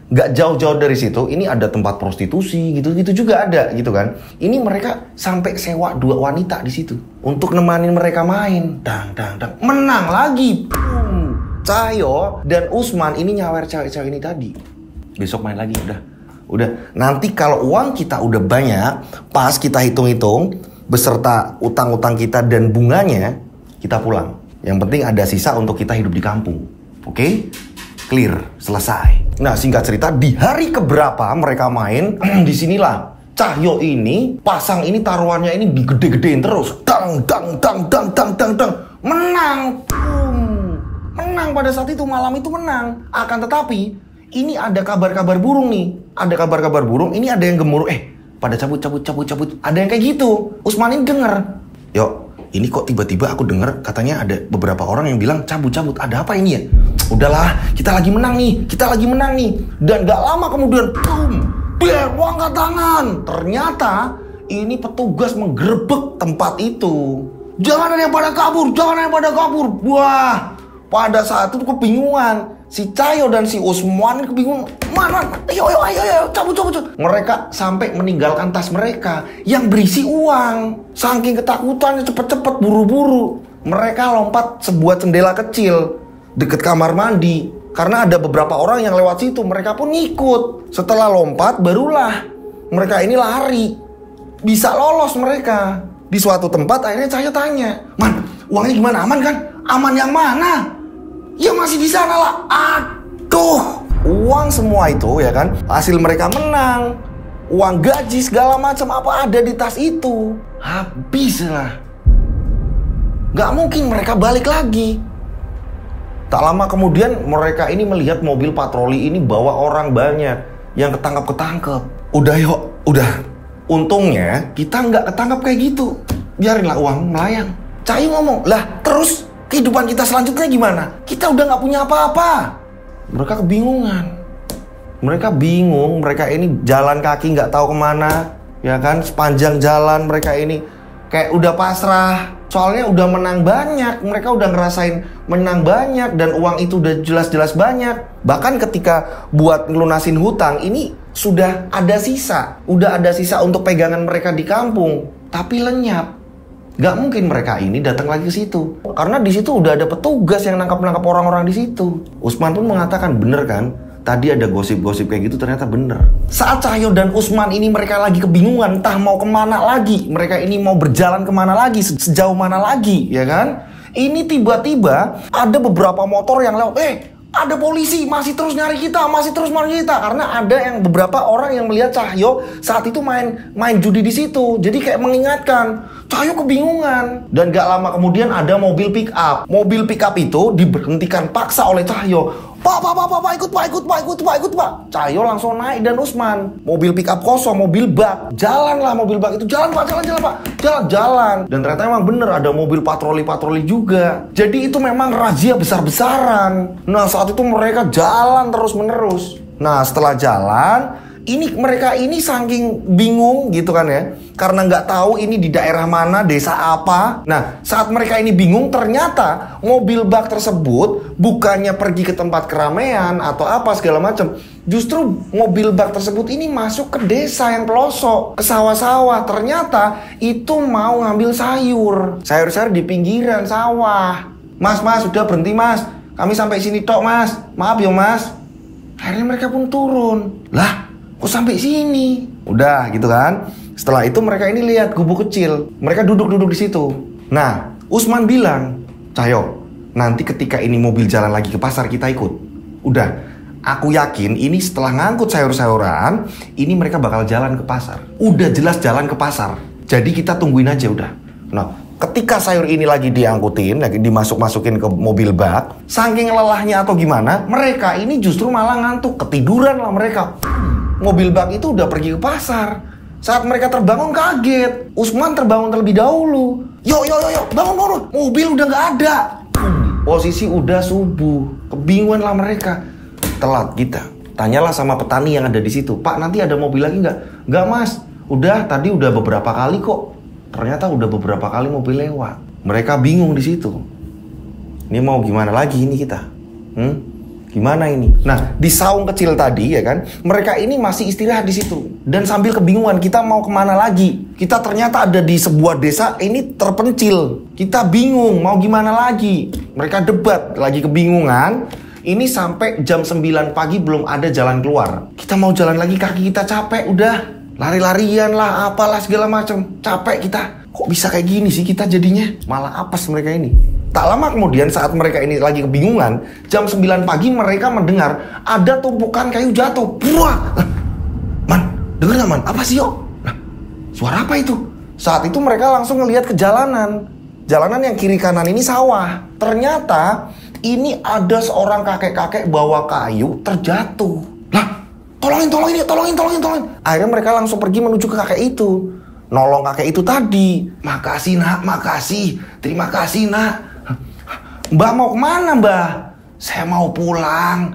Nggak jauh-jauh dari situ, ini ada tempat prostitusi, gitu-gitu juga ada, gitu kan. Ini mereka sampai sewa 2 wanita di situ untuk nemanin mereka main. Dang. Menang lagi. Boom. Cahyo dan Usman ini nyawer cewek-cewek ini tadi. Besok main lagi, udah. Nanti kalau uang kita udah banyak, pas kita hitung-hitung beserta utang-utang kita dan bunganya, kita pulang. Yang penting ada sisa untuk kita hidup di kampung. Oke? Clear, selesai. Nah, singkat cerita, di hari keberapa mereka main, disinilah Cahyo ini, pasang ini taruhannya ini digede-gedein terus. Dang. Menang. Boom. Menang pada saat itu, malam itu menang. Akan tetapi, ini ada kabar-kabar burung nih. Ada kabar-kabar burung, ini ada yang gemuruh. Pada cabut. Ada yang kayak gitu. Usman ini denger. Ini kok tiba-tiba aku denger katanya ada beberapa orang yang bilang cabut. Ada apa ini ya? Udahlah, kita lagi menang nih. Dan gak lama kemudian, boom, bam, angkat tangan. Ternyata ini petugas menggerebek tempat itu. Jangan ada yang pada kabur. Wah, pada saat itu kebingungan. Si Cahyo dan si Usman kebingungan. Mana? Ayo, cabut. Mereka sampai meninggalkan tas mereka yang berisi uang. Saking ketakutannya cepet-cepet, buru-buru. Mereka lompat sebuah jendela kecil deket kamar mandi. Karena ada beberapa orang yang lewat situ. Mereka pun ngikut. Setelah lompat, barulah mereka ini lari. Bisa lolos mereka. Di suatu tempat akhirnya Cahyo tanya, "Man, uangnya gimana? Aman kan? Aman yang mana?" "Ya masih di sana lah." Aduh, uang semua itu ya kan, hasil mereka menang, uang gaji segala macam apa ada di tas itu, habis lah. Gak mungkin mereka balik lagi. Tak lama kemudian mereka ini melihat mobil patroli ini bawa orang banyak yang ketangkep. Udah. Untungnya kita nggak ketangkap kayak gitu. Biarinlah uang melayang. Cahyo ngomong, "Lah terus kehidupan kita selanjutnya gimana? Kita udah gak punya apa-apa." Mereka kebingungan. Mereka bingung, mereka ini jalan kaki gak tahu kemana. Ya kan, sepanjang jalan mereka ini kayak udah pasrah. Soalnya udah menang banyak, mereka udah ngerasain menang banyak. Dan uang itu udah jelas-jelas banyak. Bahkan ketika buat ngelunasin hutang, ini sudah ada sisa. Udah ada sisa untuk pegangan mereka di kampung. Tapi lenyap. Gak mungkin mereka ini datang lagi ke situ. Karena di situ udah ada petugas yang nangkap orang-orang di situ. Usman pun mengatakan, "Bener kan? Tadi ada gosip-gosip kayak gitu, ternyata bener." Saat Cahyo dan Usman ini mereka lagi kebingungan, entah mau kemana lagi. Mereka ini mau berjalan kemana lagi, sejauh mana lagi, ya kan? Ini tiba-tiba ada beberapa motor yang lewat. Ada polisi, masih terus nyari kita. Karena ada yang beberapa orang yang melihat Cahyo saat itu main judi di situ. Jadi kayak mengingatkan. Cahyo kebingungan. Dan gak lama kemudian ada mobil pick up. Mobil pick up itu diberhentikan paksa oleh Cahyo. Pak, ikut pak. Cahyo langsung naik dan Usman. Mobil pick up kosong, mobil bak. Jalanlah mobil bak itu. Jalan pak. Jalan. Dan ternyata emang bener ada mobil patroli juga. Jadi itu memang razia besar-besaran. Nah saat itu mereka jalan terus-menerus. Nah setelah jalan, mereka ini saking bingung gitu kan ya. Karena nggak tahu ini di daerah mana, desa apa. Nah, saat mereka ini bingung, ternyata mobil bak tersebut bukannya pergi ke tempat keramaian atau apa segala macam. Justru mobil bak tersebut ini masuk ke desa yang pelosok, ke sawah-sawah. Ternyata itu mau ngambil sayur-sayur di pinggiran sawah. Mas, udah berhenti mas. Kami sampai sini tok mas. Maaf ya mas. Akhirnya mereka pun turun. Lah, kok sampai sini? Udah gitu kan. Setelah itu mereka ini lihat gubuk kecil. Mereka duduk di situ. Nah, Usman bilang, "Cahyo, nanti ketika ini mobil jalan lagi ke pasar kita ikut." Udah, aku yakin ini setelah ngangkut sayur-sayuran, ini mereka bakal jalan ke pasar. Udah jelas jalan ke pasar. Jadi kita tungguin aja udah. Nah, ketika sayur ini lagi diangkutin, lagi dimasuk-masukin ke mobil bak, saking lelahnya atau gimana, mereka ini justru malah ngantuk, ketiduran lah mereka. Mobil bak itu udah pergi ke pasar. Saat mereka terbangun kaget. Usman terbangun terlebih dahulu. Yo, bangun. Mobil udah gak ada. Posisi udah subuh. Kebingungan lah mereka. Telat kita. Tanyalah sama petani yang ada di situ. "Pak, nanti ada mobil lagi nggak?" "Nggak mas. Udah, tadi udah beberapa kali kok." Ternyata udah beberapa kali mobil lewat. Mereka bingung di situ. Ini mau gimana lagi ini kita? Gimana ini? Nah, di saung kecil tadi ya kan, mereka ini masih istirahat di situ. Dan sambil kebingungan, kita mau kemana lagi? Kita ternyata ada di sebuah desa ini terpencil. Kita bingung mau gimana lagi. Mereka debat, lagi kebingungan. Ini sampai jam 9 pagi belum ada jalan keluar. Kita mau jalan lagi, kaki kita capek udah. Lari-larian lah, apalah segala macam. Capek kita. Kok bisa kayak gini sih kita jadinya? Malah apes mereka ini. Tak lama kemudian saat mereka ini lagi kebingungan, jam 9 pagi mereka mendengar ada tumpukan kayu jatuh. Buah! Man, denger gak man? Apa sih yuk? Nah, suara apa itu? Saat itu mereka langsung ngelihat ke jalanan. Jalanan yang kiri kanan ini sawah. Ternyata ini ada seorang kakek-kakek bawa kayu terjatuh. Lah, tolongin. Akhirnya mereka langsung pergi menuju ke kakek itu. Nolong kakek itu tadi. Makasih nak, makasih. Terima kasih nak. Mbah mau kemana mbah? Saya mau pulang.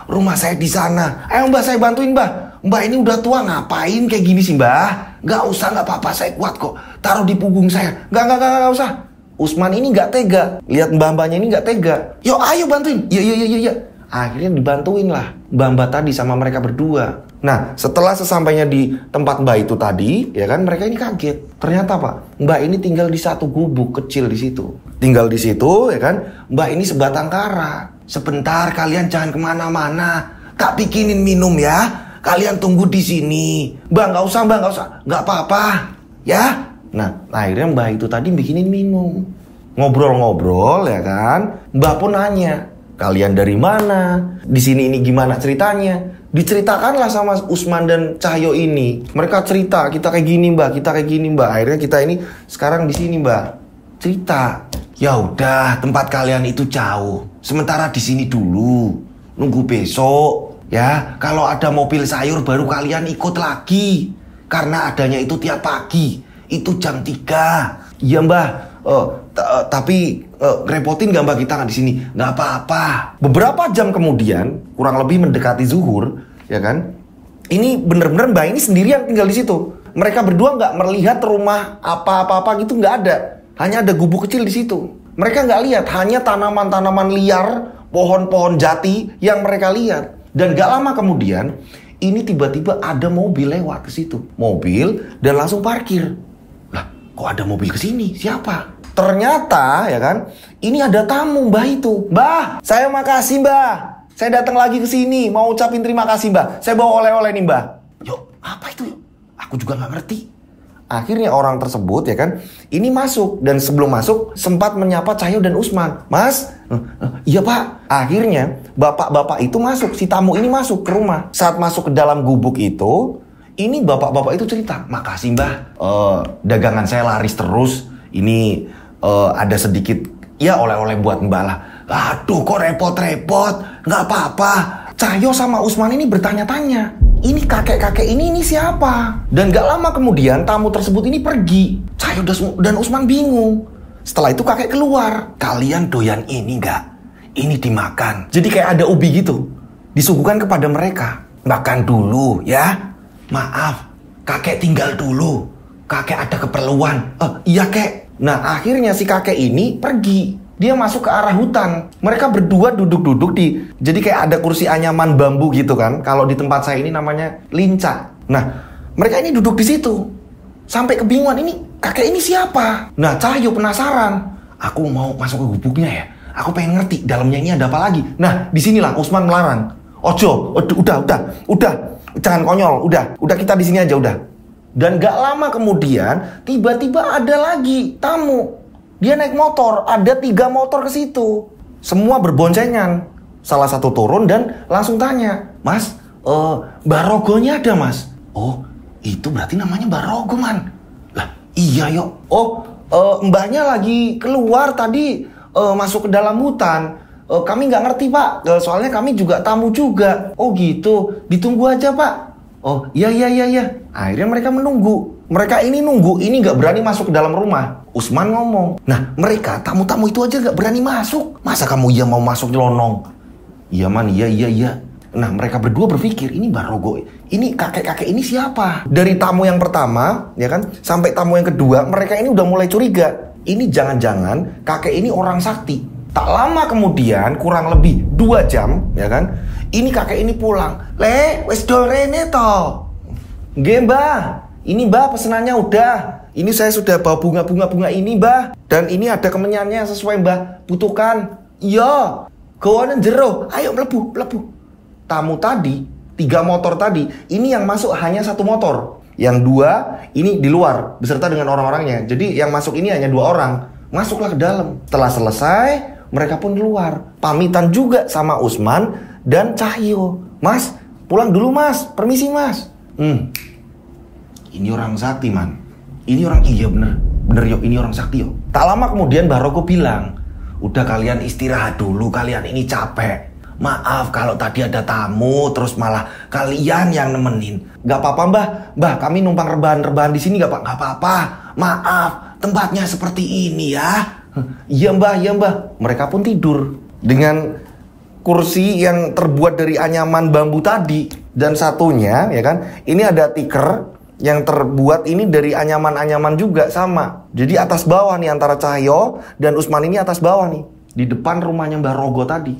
Rumah saya di sana. Ayo mbah, saya bantuin mbah. Mbah ini udah tua, ngapain kayak gini sih mbah? Gak usah, gak apa-apa, saya kuat kok. Taruh di punggung saya. Gak usah. Usman ini gak tega. Lihat mbah-mbahnya ini gak tega. Yuk ayo bantuin. Iya. Akhirnya dibantuin lah mbah-mbah tadi sama mereka berdua. Nah, setelah sesampainya di tempat mbah itu tadi, ya kan, mereka ini kaget. Ternyata Pak, mbah ini tinggal di satu gubuk kecil di situ. Tinggal di situ, ya kan, mbah ini sebatang kara. Sebentar, kalian jangan kemana-mana. Tak bikinin minum ya. Kalian tunggu di sini. Mbah, nggak usah, nggak apa-apa, ya. Nah, akhirnya mbah itu tadi bikinin minum. Ngobrol-ngobrol, ya kan. Mbah pun nanya, kalian dari mana? Di sini ini gimana ceritanya? Diceritakanlah sama Usman dan Cahyo ini. Mereka cerita, kita kayak gini mbak. Akhirnya kita ini sekarang di sini mbak. Cerita. Ya udah, tempat kalian itu jauh. Sementara di sini dulu. Nunggu besok. Ya, kalau ada mobil sayur baru kalian ikut lagi. Karena adanya itu tiap pagi. Itu jam 3. Iya mbak. Tapi repotin gak mbak kita nggak di sini? Nggak apa-apa. Beberapa jam kemudian, kurang lebih mendekati zuhur, ya kan? Ini bener-bener mbak ini sendirian tinggal di situ. Mereka berdua nggak melihat rumah apa-apa gitu, nggak ada. Hanya ada gubuk kecil di situ. Mereka nggak lihat, hanya tanaman-tanaman liar, pohon-pohon jati yang mereka lihat. Dan gak lama kemudian, ini tiba-tiba ada mobil lewat ke situ. Mobil dan langsung parkir. Lah, kok ada mobil ke sini? Siapa? Ternyata ya kan, ini ada tamu mbah itu. Mbah, saya makasih mbah. Saya datang lagi ke sini mau ucapin terima kasih mbah. Saya bawa oleh-oleh nih mbah. Yuk, apa itu yuk? Aku juga nggak ngerti. Akhirnya orang tersebut ya kan, ini masuk dan sebelum masuk sempat menyapa Cahyo dan Usman. Mas, iya pak. Akhirnya bapak-bapak itu masuk, si tamu ini masuk ke rumah. Saat masuk ke dalam gubuk itu, ini bapak-bapak itu cerita, makasih mbah. Dagangan saya laris terus. Ini ada sedikit ya oleh-oleh buat mbak lah. Aduh kok repot-repot. Nggak apa-apa. Cahyo sama Usman ini bertanya-tanya, ini kakek-kakek ini siapa? Dan gak lama kemudian tamu tersebut ini pergi. Cahyo dan Usman bingung. Setelah itu kakek keluar. Kalian doyan ini nggak? Ini dimakan. Jadi kayak ada ubi gitu, disuguhkan kepada mereka. Makan dulu ya. Maaf, kakek tinggal dulu. Kakek ada keperluan. Iya kek. Nah akhirnya si kakek ini pergi. Dia masuk ke arah hutan. Mereka berdua duduk-duduk di... Jadi kayak ada kursi anyaman bambu gitu kan. Kalau di tempat saya ini namanya linca. Nah mereka ini duduk di situ. Sampai kebingungan, ini kakek ini siapa? Nah Cahyo penasaran. Aku mau masuk ke gubuknya ya. Aku pengen ngerti dalamnya ini ada apa lagi. Nah disinilah Usman melarang. Ojo, udah. Jangan konyol, udah kita di sini aja udah. Dan gak lama kemudian tiba-tiba ada lagi tamu. Dia naik motor, ada 3 motor ke situ. Semua berboncengan. Salah satu turun dan langsung tanya, Mas, Mbah Rogonya ada mas? Oh, itu berarti namanya Mbah Rogo man. Lah, iya yuk. Oh, mbahnya lagi keluar tadi, masuk ke dalam hutan. Kami nggak ngerti pak, soalnya kami juga tamu juga. Oh gitu, ditunggu aja pak. Oh iya. Akhirnya mereka menunggu. Mereka ini nunggu, ini nggak berani masuk ke dalam rumah. Usman ngomong, nah mereka tamu-tamu itu aja nggak berani masuk. Masa kamu mau masuk nyelonong? Iya man, iya. Nah mereka berdua berpikir, ini Mbah Rogo, ini kakek-kakek ini siapa? Dari tamu yang pertama, ya kan, sampai tamu yang kedua, mereka ini udah mulai curiga. Ini jangan-jangan kakek ini orang sakti. Tak lama kemudian, kurang lebih 2 jam, ya kan? Ini kakek ini pulang. Wes dorene toh. Nggih, Mbah. Ini Mbah pesenannya udah. Ini saya sudah bawa bunga-bunga ini, Mbah. Dan ini ada kemenyannya sesuai Mbah butuhkan. Iya. Gawane jero. Ayo mlebu. Tamu tadi, 3 motor tadi, ini yang masuk hanya 1 motor. Yang 2 ini di luar beserta dengan orang-orangnya. Jadi yang masuk ini hanya 2 orang. Masuklah ke dalam. Setelah selesai, mereka pun keluar. Pamitan juga sama Usman dan Cahyo. Mas, pulang dulu Mas. Permisi Mas. Ini orang sakti man. Ini orang iya bener yo, ini orang sakti yo. Tak lama kemudian Mbah Rogo bilang, udah kalian istirahat dulu, kalian ini capek. Maaf kalau tadi ada tamu, terus malah kalian yang nemenin. Gak apa-apa Mbah, kami numpang rebahan di sini gak apa-apa. Maaf, tempatnya seperti ini ya. Iya Mbah. Mereka pun tidur dengan kursi yang terbuat dari anyaman bambu tadi. Dan satunya ya kan, ini ada tikar yang terbuat ini dari anyaman-anyaman juga sama. Jadi atas bawah nih antara Cahyo dan Usman ini atas bawah nih. Di depan rumahnya Mbah Rogo tadi.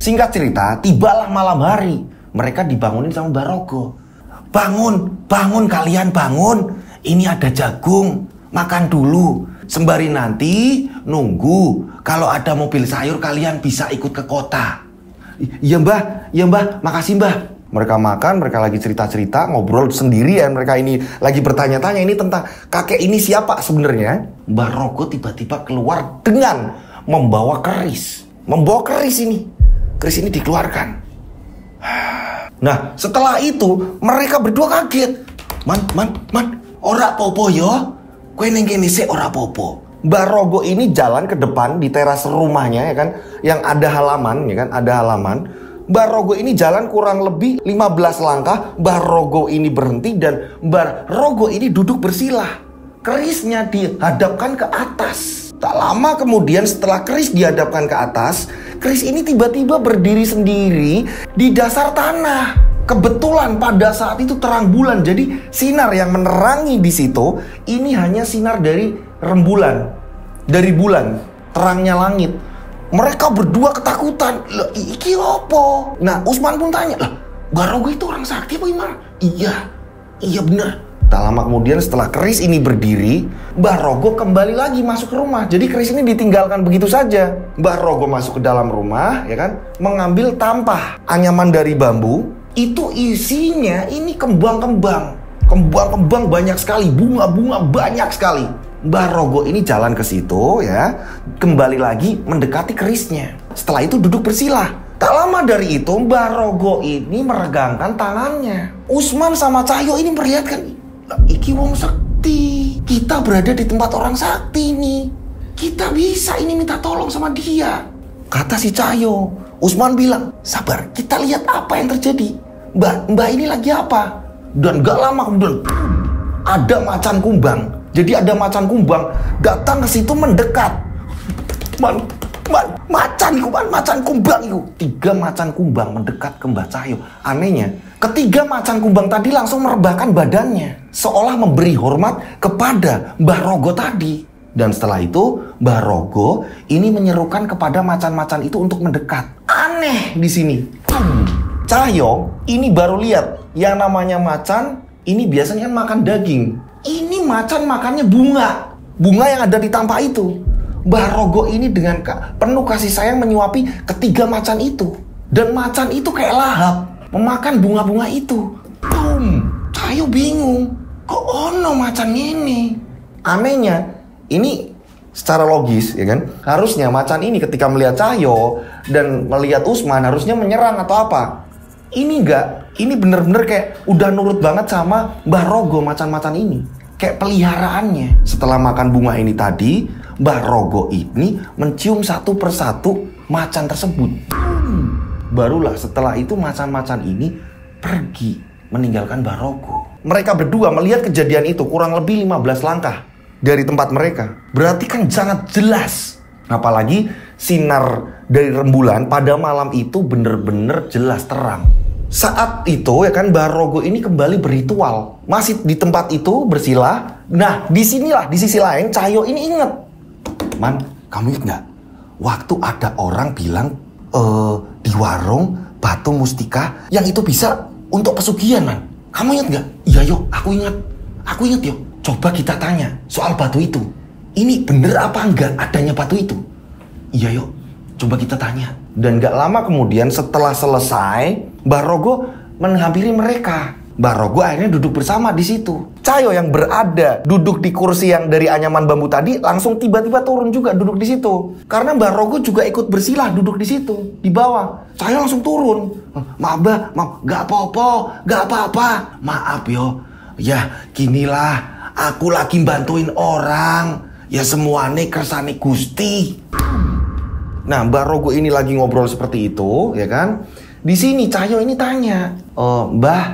Singkat cerita, tibalah malam hari. Mereka dibangunin sama Mbah Rogo. Bangun kalian bangun. Ini ada jagung, makan dulu. Sembari nanti nunggu. Kalau ada mobil sayur kalian bisa ikut ke kota. Iya Mbah, makasih Mbah. Mereka makan, mereka lagi cerita-cerita, ngobrol sendirian. Mereka ini lagi bertanya-tanya ini tentang kakek ini siapa sebenarnya. Mbah Rogo tiba-tiba keluar dengan membawa keris. Keris ini dikeluarkan. Nah, setelah itu mereka berdua kaget. Man, ora popo yo. Kowe ning kene sik ora popo. Mbah Rogo ini jalan ke depan di teras rumahnya ya kan, yang ada halaman ya kan, ada halaman. Mbah Rogo ini jalan kurang lebih 15 langkah. Mbah Rogo ini berhenti dan Mbah Rogo ini duduk bersila. Kerisnya dihadapkan ke atas. Tak lama kemudian setelah keris dihadapkan ke atas, keris ini tiba-tiba berdiri sendiri di dasar tanah. Kebetulan pada saat itu terang bulan, jadi sinar yang menerangi di situ ini hanya sinar dari rembulan, dari bulan, terangnya langit. Mereka berdua ketakutan. Lah, iki opo? Nah, Usman pun tanya, lah, Mbah Rogo itu orang sakti apa gimana? Iya bener. Tak lama kemudian setelah keris ini berdiri, Mbah Rogo kembali lagi masuk ke rumah. Jadi keris ini ditinggalkan begitu saja. Mbah Rogo masuk ke dalam rumah, ya kan, mengambil tampah anyaman dari bambu. Itu isinya ini kembang-kembang banyak sekali, bunga-bunga banyak sekali. Mbah Rogo ini jalan ke situ ya, kembali lagi mendekati kerisnya. Setelah itu duduk bersila. Tak lama dari itu Mbah Rogo ini meregangkan tangannya. Usman sama Cahyo ini melihatkan, iki wong sakti. Kita berada di tempat orang sakti nih. Kita bisa ini minta tolong sama dia. Kata si Cahyo. Usman bilang, sabar, kita lihat apa yang terjadi. Mbak ini lagi apa? Dan gak lama kemudian ada macan kumbang. Jadi ada macan kumbang datang ke situ mendekat. Macan kumbang itu. 3 macan kumbang mendekat ke Mbah Cahyo. Anehnya, ketiga macan kumbang tadi langsung merebahkan badannya, seolah memberi hormat kepada Mbah Rogo tadi. Dan setelah itu, Mbah Rogo ini menyerukan kepada macan-macan itu untuk mendekat. Aneh di sini. Cahyo ini baru lihat yang namanya macan ini biasanya kan makan daging. Ini macan makannya bunga yang ada di tampah itu. Mbah Rogo ini dengan penuh kasih sayang menyuapi ketiga macan itu. Dan macan itu kayak lahap memakan bunga-bunga itu. Cahyo bingung. Kok ono macan ini? Anehnya, ini secara logis ya kan, harusnya macan ini ketika melihat Cahyo dan melihat Usman harusnya menyerang atau apa. Ini enggak, ini bener-bener kayak udah nurut banget sama Mbah Rogo macan-macan ini. Kayak peliharaannya. Setelah makan bunga ini tadi, Mbah Rogo ini mencium satu persatu macan tersebut. Barulah setelah itu macan-macan ini pergi meninggalkan Mbah Rogo. Mereka berdua melihat kejadian itu kurang lebih 15 langkah dari tempat mereka. Berarti kan sangat jelas. Apalagi sinar dari rembulan pada malam itu bener-bener jelas terang. Saat itu ya kan Mbah Rogo ini kembali berritual. Masih di tempat itu bersila. Nah disinilah di sisi lain Cahyo ini inget. Man, kamu inget gak? waktu ada orang bilang di warung batu mustika yang itu bisa untuk pesugihan, Man. Kamu ingat nggak? Iya, yo, aku ingat. Aku ingat, yo. Coba kita tanya soal batu itu. Ini bener apa enggak adanya batu itu? Iya, yo. Coba kita tanya. Dan gak lama kemudian setelah selesai, Mbah Rogo menghampiri mereka. Mbah Rogo akhirnya duduk bersama di situ. Cahyo yang berada duduk di kursi yang dari anyaman bambu tadi langsung tiba-tiba turun juga duduk di situ. Karena Mbah Rogo juga ikut bersilah duduk di situ di bawah. Cahyo langsung turun. Maaf, Mbah, maaf, gak apa-apa, gak apa-apa. Maaf yo. Ya, ginilah, aku lagi bantuin orang. Ya semuanya kersane Gusti. Nah, Mbah Rogo ini lagi ngobrol seperti itu, ya kan? Di sini Cahyo ini tanya, Mbah,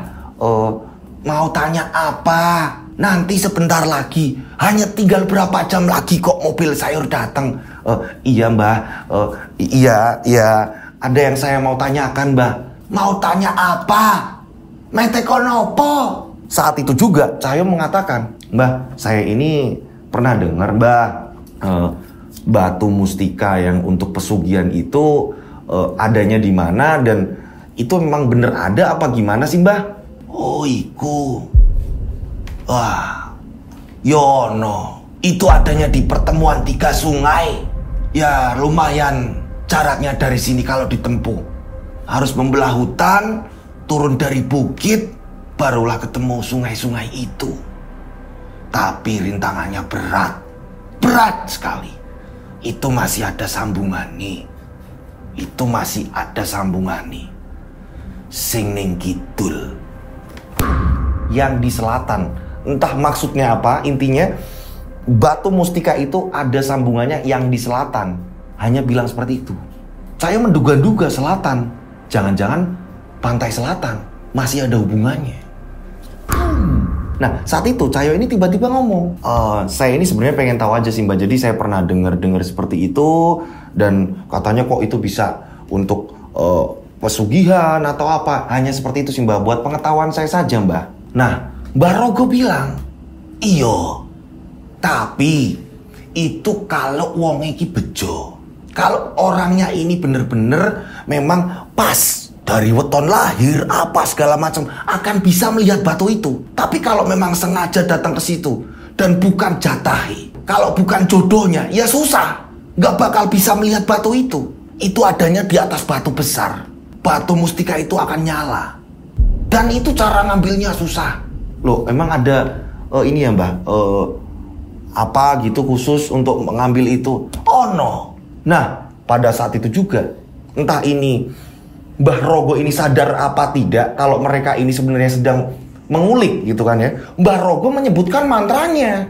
mau tanya apa? Nanti sebentar lagi, hanya tinggal berapa jam lagi kok mobil sayur datang. Iya, Mbah, iya, ada yang saya mau tanyakan, Mbah. Mau tanya apa? Meteko nopo? Saat itu juga Cahyo mengatakan, Mbah, saya ini pernah dengar, Mbah, batu mustika yang untuk pesugihan itu adanya di mana dan itu memang bener ada apa gimana sih, Mbah? Oh, iku. Wah, Yono, itu adanya di pertemuan 3 sungai. Ya, lumayan jaraknya dari sini kalau ditempuh. Harus membelah hutan, turun dari bukit, barulah ketemu sungai-sungai itu. Tapi rintangannya berat. Berat sekali. Itu masih ada sambungannya. Itu masih ada sambungannya. Sing ning kidul. Yang di selatan. Entah maksudnya apa, intinya batu mustika itu ada sambungannya yang di selatan. Hanya bilang seperti itu. Saya menduga-duga selatan. Jangan-jangan pantai selatan masih ada hubungannya. Nah, saat itu Cahyo ini tiba-tiba ngomong, saya ini sebenarnya pengen tahu aja sih, Mbak. Jadi saya pernah dengar seperti itu dan katanya kok itu bisa untuk pesugihan atau apa. Hanya seperti itu sih, Mbak. Buat pengetahuan saya saja, Mbak. Nah, Mbah Rogo bilang, iyo, tapi itu kalau wong iki bejo. Kalau orangnya ini bener-bener memang pas dari weton lahir apa segala macam akan bisa melihat batu itu. Tapi kalau memang sengaja datang ke situ dan bukan jatahi, kalau bukan jodohnya, ya susah. Nggak bakal bisa melihat batu itu. Itu adanya di atas batu besar. Batu mustika itu akan nyala. Dan itu cara ngambilnya susah. Loh, emang ada ini ya, Mbah? Apa gitu khusus untuk mengambil itu? Oh no. Nah, pada saat itu juga, entah ini Mbah Rogo ini sadar apa tidak kalau mereka ini sebenarnya sedang mengulik gitu kan ya. Mbah Rogo menyebutkan mantranya.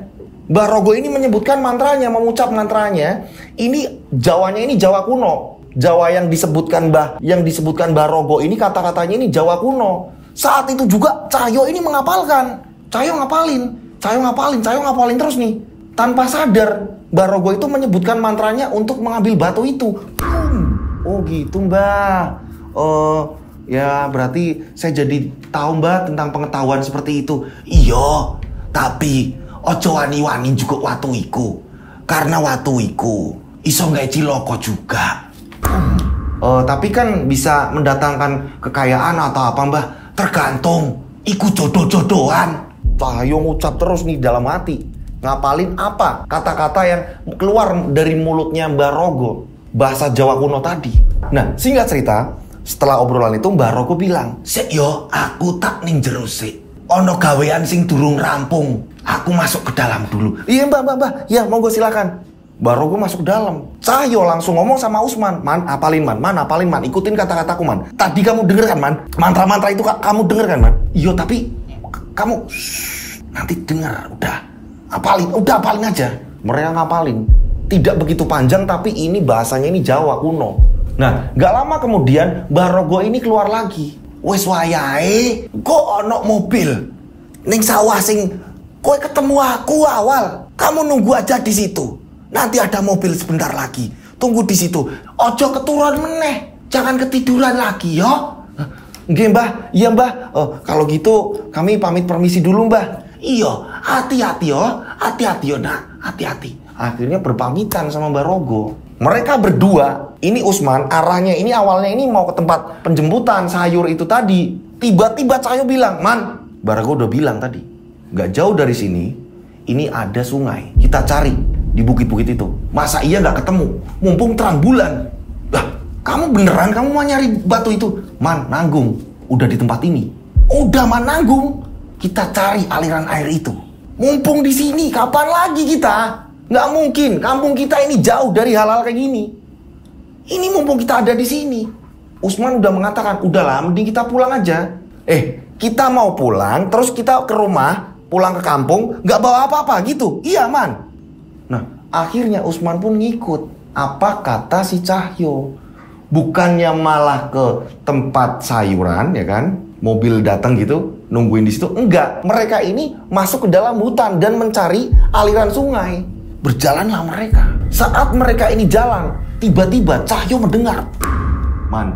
Mbah Rogo ini menyebutkan mantranya, mengucap mantranya. Ini Jawanya ini Jawa kuno. Jawa yang disebutkan Mbah Rogo ini kata-katanya ini Jawa kuno. Saat itu juga Cahyo ini menghafalkan. Cahyo ngapalin terus nih. Tanpa sadar Mbah Rogo itu menyebutkan mantranya untuk mengambil batu itu. Oh gitu, Mbah. Ya berarti saya jadi tahu, Mbah, tentang pengetahuan seperti itu. Iya, tapi ojo wani-wani juga watu iku. Karena watu iku iso nggak ciloko juga. Tapi kan bisa mendatangkan kekayaan atau apa, Mbah? Tergantung. Iku jodoh-jodohan. Cahyo ngucap terus nih dalam hati. Ngapalin apa? Kata-kata yang keluar dari mulutnya Mbah Rogo. Bahasa Jawa kuno tadi. Nah, singkat cerita, setelah obrolan itu Mbah Rogo bilang, "Sik yo, aku tak ning jero sik. Ono gawean sing durung rampung. Aku masuk ke dalam dulu." "Iya, Mbah. Ya, monggo silakan." Mbah Rogo masuk ke dalam. Cahyo langsung ngomong sama Usman, Man, apalin man. Ikutin kata-kataku, Man. Tadi kamu denger kan, Man? Mantra-mantra itu kamu denger kan, Man? Iya, tapi kamu nanti denger. Udah apalin aja. Mereka ngapalin. Tidak begitu panjang, tapi ini bahasanya ini Jawa kuno. Nah, gak lama kemudian Mbah Rogo ini keluar lagi. Wes wayahe, kok ono mobil ning sawah sing kowe ketemu aku awal. Kamu nunggu aja di situ. Nanti ada mobil sebentar lagi. Tunggu di situ. Ojo keturun meneh. Jangan ketiduran lagi, yo. Nggih, Mbah. Iya, Mbah. Kalau gitu kami pamit permisi dulu, Mbah. Iya, hati-hati yo. Hati-hati yo, Nak. Hati-hati. Akhirnya berpamitan sama Mbah Rogo. Mereka berdua, ini Usman arahnya ini awalnya ini mau ke tempat penjemputan sayur itu tadi. Tiba-tiba Cahyo bilang, "Man, Barago udah bilang tadi, gak jauh dari sini, ini ada sungai. Kita cari di bukit-bukit itu. Masa iya gak ketemu? Mumpung terang bulan." Lah, kamu beneran kamu mau nyari batu itu? Man, nanggung. Udah di tempat ini. Udah, Man, nanggung. Kita cari aliran air itu. Mumpung di sini, kapan lagi kita? Nggak mungkin, kampung kita ini jauh dari hal-hal kayak gini. Ini mumpung kita ada di sini. Usman udah mengatakan, udahlah, mending kita pulang aja. Kita mau pulang, terus kita ke rumah, pulang ke kampung, nggak bawa apa-apa gitu. Iya, Man. Nah, akhirnya Usman pun ngikut. Apa kata si Cahyo? Bukannya malah ke tempat sayuran, ya kan? Mobil datang gitu, nungguin di situ. Enggak, mereka ini masuk ke dalam hutan dan mencari aliran sungai. Berjalanlah mereka. Saat mereka ini jalan, tiba-tiba Cahyo mendengar, "Man,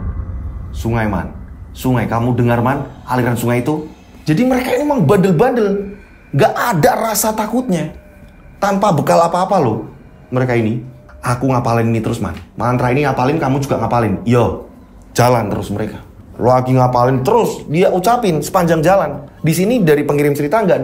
sungai, Man. Sungai, kamu dengar, Man, aliran sungai itu?" Jadi mereka ini memang bandel-bandel. Gak ada rasa takutnya. Tanpa bekal apa-apa loh. Mereka ini, aku ngapalin ini terus, Man. Mantra ini ngapalin, kamu juga ngapalin. Yo, jalan terus mereka. Lagi ngapalin terus, dia ucapin sepanjang jalan. Di sini dari pengirim cerita nggak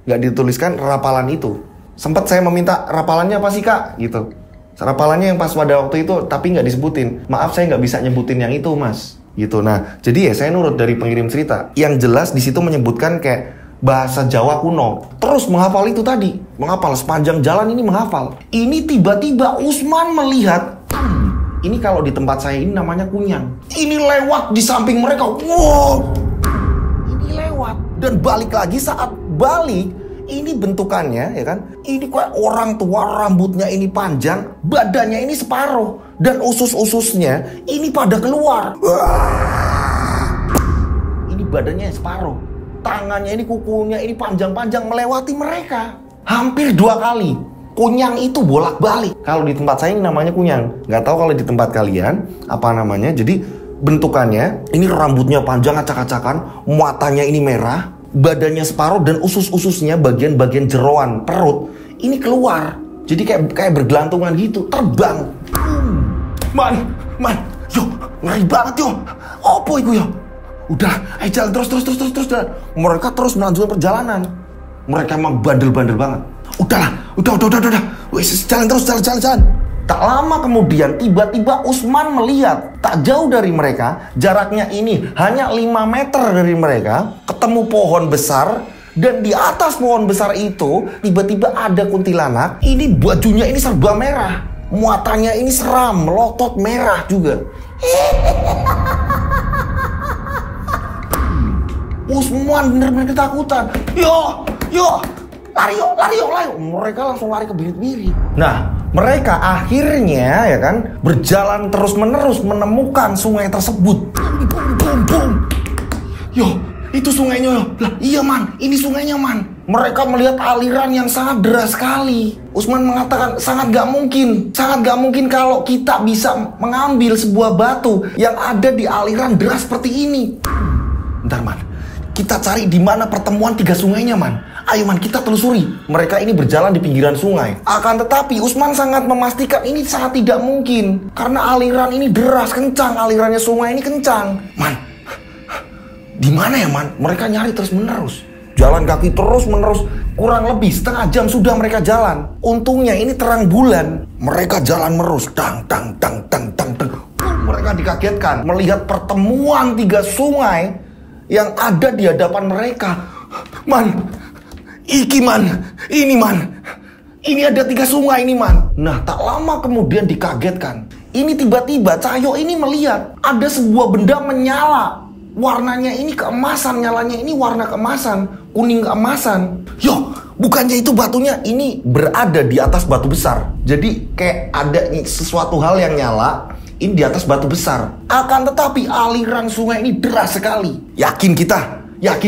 dituliskan rapalan itu. Sempat saya meminta rapalannya apa sih, Kak? Gitu. Rapalannya yang pas pada waktu itu, tapi nggak disebutin. Maaf, saya nggak bisa nyebutin yang itu, Mas. Gitu. Nah, jadi ya saya nurut dari pengirim cerita. Yang jelas di situ menyebutkan kayak bahasa Jawa kuno. Terus menghafal itu tadi, menghafal sepanjang jalan ini menghafal. Ini tiba-tiba Usman melihat. Ini kalau di tempat saya ini namanya kunyang. Ini lewat di samping mereka. Wow. Ini lewat. Dan balik lagi, saat balik, ini bentukannya, ya kan? Ini kayak orang tua, rambutnya ini panjang, badannya ini separuh. Dan usus-ususnya ini pada keluar. Ini badannya separuh. Tangannya ini, kukunya ini panjang-panjang melewati mereka. Hampir 2 kali. Kunyang itu bolak-balik. Kalau di tempat saya ini namanya kunyang. Nggak tahu kalau di tempat kalian apa namanya. Jadi bentukannya ini rambutnya panjang acak-acakan, matanya ini merah, badannya separuh dan usus-ususnya bagian-bagian jeroan perut ini keluar. Jadi kayak bergelantungan gitu, terbang. Man, yo, ngeri banget yo. Apa itu yo? Udah, jalan terus. Mereka terus melanjutkan perjalanan. Mereka emang bandel-bandel banget. Udah. Wes, jalan terus. Tak lama kemudian tiba-tiba Usman melihat tak jauh dari mereka, jaraknya ini hanya 5 meter dari mereka, ketemu pohon besar. Dan di atas pohon besar itu tiba-tiba ada kuntilanak. Ini bajunya ini serba merah, muatannya ini seram, melotot merah juga. Usman bener-bener ketakutan. Yo, lari yuk. Mereka langsung lari ke birit-birit. Nah, mereka akhirnya ya kan berjalan terus-menerus menemukan sungai tersebut. Bum. Yo, itu sungainya. Lah, iya, Man, ini sungainya, Man. Mereka melihat aliran yang sangat deras sekali. Usman mengatakan sangat gak mungkin kalau kita bisa mengambil sebuah batu yang ada di aliran deras seperti ini. Bentar, Man. Kita cari di mana pertemuan 3 sungainya, Man. Ayo, Man, kita telusuri. Mereka ini berjalan di pinggiran sungai. Akan tetapi Usman sangat memastikan ini sangat tidak mungkin. Karena aliran ini deras, kencang. Alirannya sungai ini kencang. Man, di mana ya, Man? Mereka nyari terus-menerus. Jalan kaki terus-menerus. Kurang lebih setengah jam sudah mereka jalan. Untungnya ini terang bulan. Mereka jalan merus. Dang. Mereka dikagetkan melihat pertemuan 3 sungai yang ada di hadapan mereka. Man, ini ada 3 sungai ini, Man. Nah, tak lama kemudian dikagetkan. Ini tiba-tiba Cahyo ini melihat ada sebuah benda menyala. Warnanya ini keemasan, nyalanya ini warna keemasan, kuning keemasan. Yo, bukannya itu batunya ini berada di atas batu besar. Jadi kayak ada sesuatu hal yang nyala. Ini di atas batu besar. Akan tetapi aliran sungai ini deras sekali. Yakin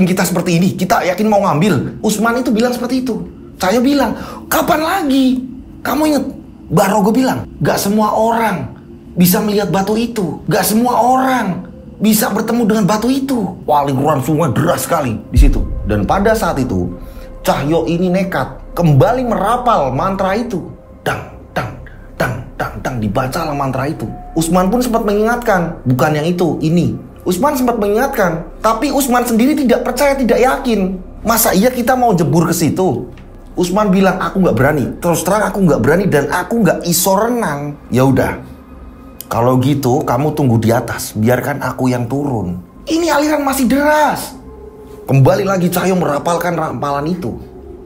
kita seperti ini. Kita yakin mau ngambil. Usman itu bilang seperti itu. Saya bilang, kapan lagi? Kamu ingat? Barago bilang, gak semua orang bisa melihat batu itu. Gak semua orang bisa bertemu dengan batu itu. Aliran sungai deras sekali di situ. Dan pada saat itu, Cahyo ini nekat kembali merapal mantra itu. Dang. Dang, dibacalah mantra itu. Usman pun sempat mengingatkan, bukan yang itu, ini. Usman sempat mengingatkan, tapi Usman sendiri tidak percaya, tidak yakin. Masa iya kita mau jebur ke situ? Usman bilang, aku nggak berani. Terus terang aku nggak berani dan aku nggak iso renang. Ya udah, kalau gitu kamu tunggu di atas, biarkan aku yang turun. Ini aliran masih deras. Kembali lagi Cahyo merapalkan rampalan itu.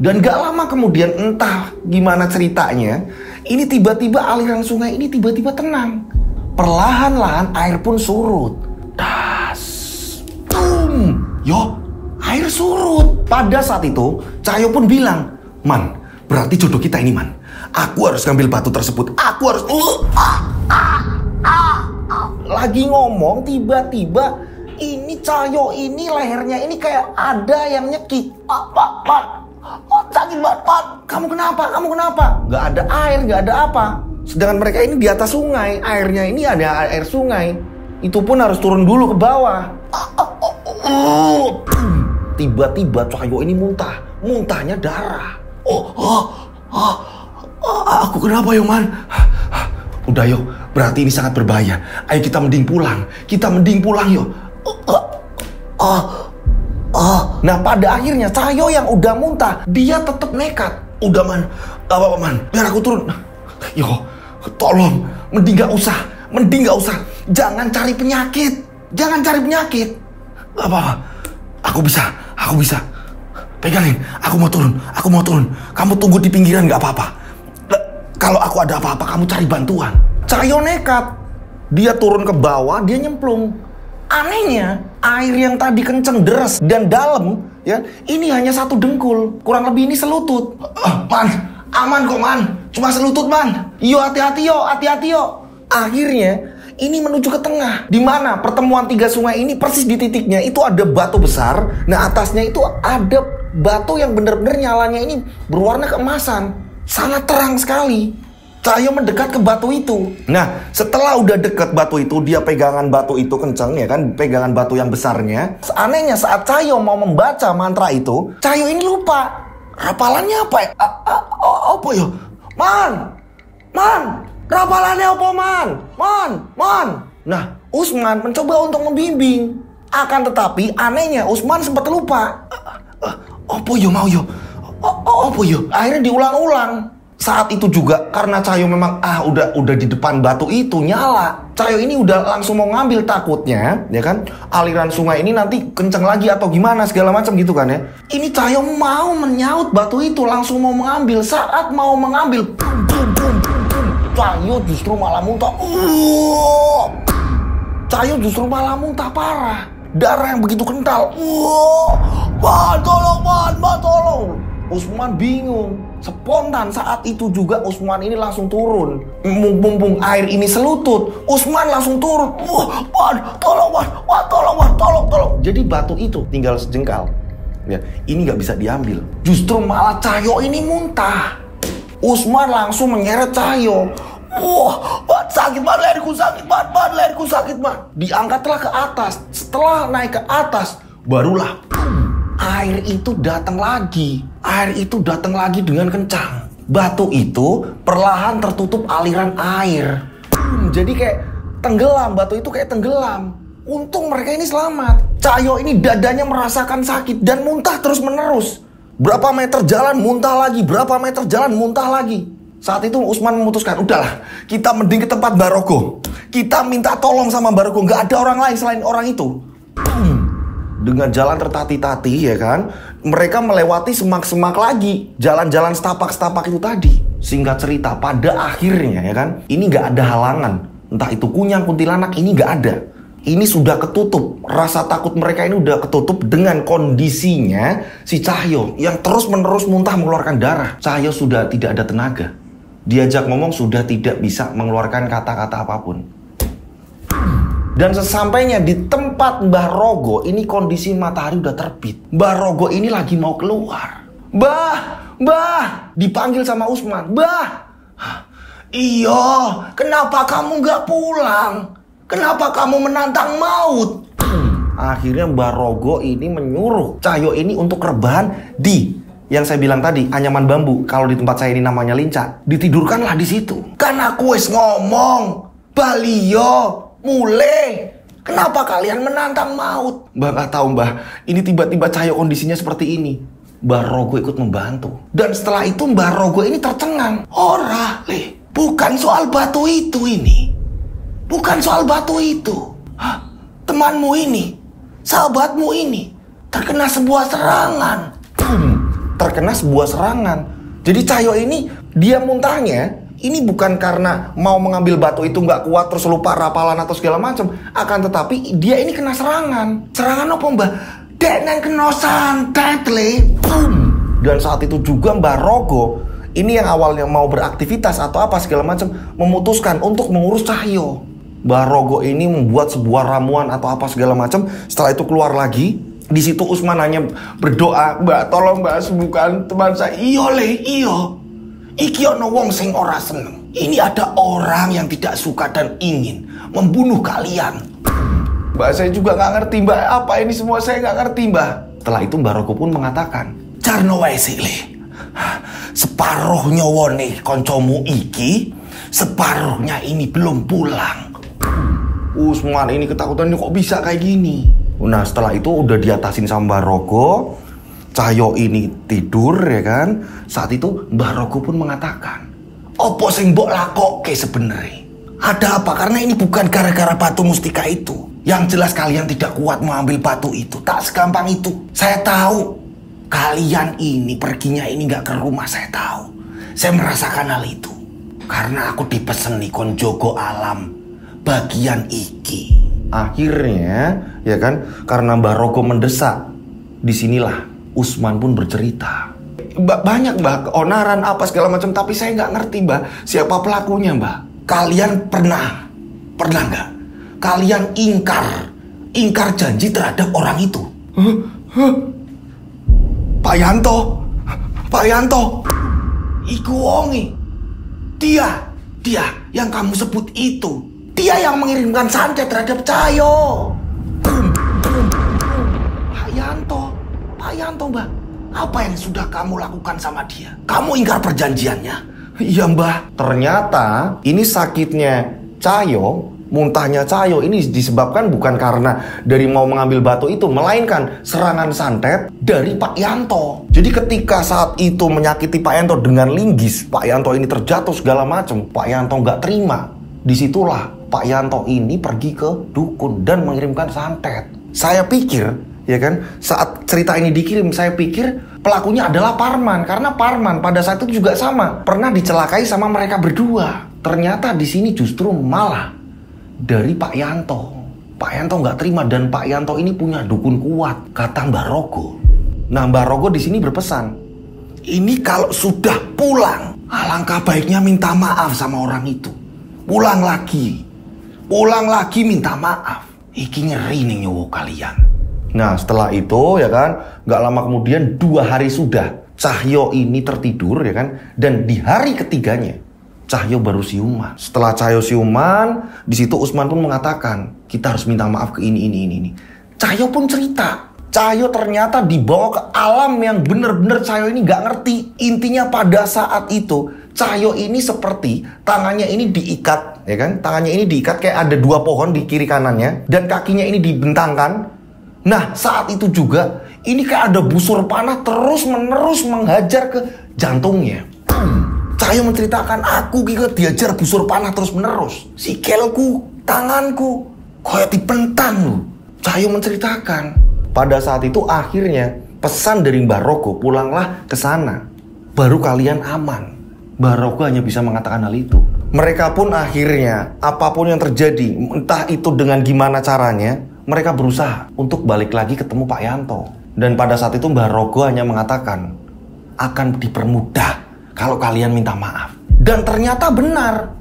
Dan gak lama kemudian, entah gimana ceritanya, ini tiba-tiba aliran sungai ini tiba-tiba tenang. Perlahan-lahan air pun surut. Das, boom, yo, air surut. Pada saat itu Cahyo pun bilang, Man, berarti jodoh kita ini, Man. Aku harus ngambil batu tersebut. Aku harus lagi ngomong, tiba-tiba ini Cahyo ini lehernya ini kayak ada yang nyekik. Sakit banget, Pak. Kamu kenapa? Gak ada air, gak ada apa. Sedangkan mereka ini di atas sungai. Airnya ini ada air sungai. Itu pun harus turun dulu ke bawah. Tiba-tiba Cahyo ini muntah. Muntahnya darah. Aku kenapa, yo, Man? Udah, yo. Berarti ini sangat berbahaya. Ayo kita mending pulang. Yo. Nah pada akhirnya Cahyo yang udah muntah, dia tetap nekat. Udah, Man, gak apa-apa, Man, biar aku turun. Yo, tolong, mending gak usah. Jangan cari penyakit. Gak apa-apa, aku bisa. Pegangin, aku mau turun. Kamu tunggu di pinggiran, gak apa-apa. Kalau aku ada apa-apa, kamu cari bantuan. Cahyo nekat. Dia turun ke bawah, dia nyemplung. Anehnya, air yang tadi kenceng deras dan dalam, ya, ini hanya 1 dengkul. Kurang lebih ini selutut. Man, aman kok, Man. Cuma selutut, Man. Yo, hati-hati yo. Akhirnya, ini menuju ke tengah. Di mana pertemuan 3 sungai ini persis di titiknya itu ada batu besar. Nah, atasnya itu ada batu yang benar-benar nyalanya ini berwarna keemasan. Sangat terang sekali. Cahyo mendekat ke batu itu. Nah, setelah udah deket batu itu, dia pegangan batu itu kenceng, ya kan? Pegangan batu yang besarnya. Anehnya saat Cahyo mau membaca mantra itu, Cahyo ini lupa. Rapalannya apa ya? Apa ya? Man! Rapalannya apa, Man? Nah, Usman mencoba untuk membimbing. Akan tetapi, anehnya Usman sempat lupa. Apa ya mau ya? Apa ya? Akhirnya diulang-ulang. Saat itu juga karena Cahyo memang udah di depan batu itu nyala. Cahyo ini udah langsung mau ngambil, takutnya ya kan aliran sungai ini nanti kenceng lagi atau gimana segala macam gitu kan ya. Ini Cahyo mau menyaut batu itu, langsung mau mengambil. Saat mau mengambil, Cahyo justru malah muntah. Cahyo justru malah muntah parah. Darah yang begitu kental. Tolong. Usman bingung. Spontan saat itu juga Usman ini langsung turun. Mumpung air ini selutut, Usman langsung turun. Tolong. Jadi batu itu tinggal sejengkal. Ya, ini nggak bisa diambil. Justru malah Cahyo ini muntah. Usman langsung menyeret Cahyo. Sakit banget leherku, sakit banget. Diangkatlah ke atas. Setelah naik ke atas, barulah air itu datang lagi. Air itu datang lagi dengan kencang. Batu itu perlahan tertutup aliran air. Jadi kayak tenggelam, batu itu kayak tenggelam. Untung mereka ini selamat. Cahyo ini dadanya merasakan sakit dan muntah terus menerus. Berapa meter jalan muntah lagi. Saat itu Usman memutuskan, udahlah, kita mending ke tempat Barogo. Kita minta tolong sama Barogo, gak ada orang lain selain orang itu. Dengan jalan tertati-tati, ya kan, mereka melewati semak-semak lagi, jalan-jalan setapak-setapak itu tadi. Singkat cerita, pada akhirnya, ya kan, ini gak ada halangan. Entah itu kunyang, kuntilanak, ini gak ada. Ini sudah ketutup. Rasa takut mereka ini udah ketutup dengan kondisinya si Cahyo yang terus-menerus muntah mengeluarkan darah. Cahyo sudah tidak ada tenaga. Diajak ngomong sudah tidak bisa mengeluarkan kata-kata apapun. Dan sesampainya di tempat Mbah Rogo, ini kondisi matahari udah terbit. Mbah Rogo ini lagi mau keluar. Mbah, dipanggil sama Usman. Mbah, iya, kenapa kamu gak pulang? Kenapa kamu menantang maut? Akhirnya Mbah Rogo ini menyuruh Cahyo ini untuk rebahan di Yang saya bilang tadi, anyaman bambu. Kalau di tempat saya ini namanya linca. Ditidurkanlah di situ. Kan aku wis ngomong. Balio, mulai. Kenapa kalian menantang maut? Mbah gak tahu mbah. Ini tiba-tiba Cahyo kondisinya seperti ini. Mbah Rogo ikut membantu. Dan setelah itu Mbah Rogo ini tercengang. Ora, bukan soal batu itu ini. Bukan soal batu itu. Hah? Temanmu ini, sahabatmu ini, terkena sebuah serangan. Terkena sebuah serangan. Jadi Cahyo ini, dia muntahnya ini bukan karena mau mengambil batu itu nggak kuat terus lupa rapalan atau segala macam. Akan tetapi dia ini kena serangan. Serangan apa mbah? Denen kena santet le. Dan saat itu juga Mbah Rogo ini yang awalnya mau beraktivitas atau apa segala macam memutuskan untuk mengurus Cahyo. Mbah Rogo ini membuat sebuah ramuan atau apa segala macam. Setelah itu keluar lagi. Di situ Usman hanya berdoa, Mbak tolong Mbak sembuhkan teman saya. Iyo le, iyo. Iki ono wong sing ora seneng. Ini ada orang yang tidak suka dan ingin membunuh kalian. Mbak saya juga gak ngerti Mbak. Apa ini semua saya gak ngerti Mbak. Setelah itu Mbah Rogo pun mengatakan, Carno wae sik le. Separuh nyawone koncomu iki, separuhnya ini belum pulang. Usman ini ketakutan kok bisa kayak gini. Nah setelah itu udah diatasin sama Mbah Rogo. Cahyo ini tidur ya kan. Saat itu Mbah Rogo pun mengatakan, opo sing mbok lakoke sebenarnya? Ada apa? Karena ini bukan gara-gara batu mustika itu. Yang jelas kalian tidak kuat mengambil batu itu. Tak segampang itu. Saya tahu kalian ini perginya ini gak ke rumah. Saya tahu. Saya merasakan hal itu. Karena aku dipeseni kon jogo alam bagian iki. Akhirnya ya kan, karena Mbah Rogo mendesak, disinilah Usman pun bercerita. Banyak mbah, keonaran apa segala macam. Tapi saya nggak ngerti mbah, siapa pelakunya mbah. Kalian pernah nggak? Kalian ingkar janji terhadap orang itu? Pak Yanto, iku wongi. Dia yang kamu sebut itu. Dia yang mengirimkan santet terhadap Cahyo. Pak Yanto mbah, apa yang sudah kamu lakukan sama dia? Kamu ingkar perjanjiannya? Iya mbah. Ternyata ini sakitnya Cahyo, muntahnya Cahyo ini disebabkan bukan karena dari mau mengambil batu itu, melainkan serangan santet dari Pak Yanto. Jadi ketika saat itu menyakiti Pak Yanto dengan linggis, Pak Yanto ini terjatuh segala macam. Pak Yanto nggak terima. Disitulah Pak Yanto ini pergi ke dukun dan mengirimkan santet. Saya pikir ya kan, saat cerita ini dikirim, saya pikir pelakunya adalah Parman. Karena Parman pada saat itu juga sama, pernah dicelakai sama mereka berdua. Ternyata di sini justru malah dari Pak Yanto. Pak Yanto nggak terima dan Pak Yanto ini punya dukun kuat, kata Mbah Rogo. Nah Mbah Rogo di sini berpesan, ini kalau sudah pulang, alangkah baiknya minta maaf sama orang itu. Pulang lagi minta maaf. Iki ngeri nih nyowo kalian. Nah setelah itu ya kan, gak lama kemudian 2 hari sudah Cahyo ini tertidur ya kan. Dan di hari ketiganya Cahyo baru siuman. Setelah Cahyo siuman, di situ Usman pun mengatakan, kita harus minta maaf ke ini. Cahyo pun cerita, Cahyo ternyata dibawa ke alam yang bener-bener Cahyo ini gak ngerti. Intinya pada saat itu Cahyo ini seperti tangannya ini diikat ya kan. Tangannya ini diikat kayak ada 2 pohon di kiri kanannya. Dan kakinya ini dibentangkan. Nah saat itu juga ini kayak ada busur panah terus menerus menghajar ke jantungnya. Cahyo menceritakan, aku juga diajar busur panah terus menerus. Sikilku, tanganku kayak dipentang loh. Cahyo menceritakan. Pada saat itu akhirnya pesan dari Mbah Rogo, pulanglah ke sana, baru kalian aman. Mbah Rogo hanya bisa mengatakan hal itu. Mereka pun akhirnya apapun yang terjadi, entah itu dengan gimana caranya, mereka berusaha untuk balik lagi ketemu Pak Yanto. Dan pada saat itu Mbah Rogo hanya mengatakan, akan dipermudah kalau kalian minta maaf. Dan ternyata benar.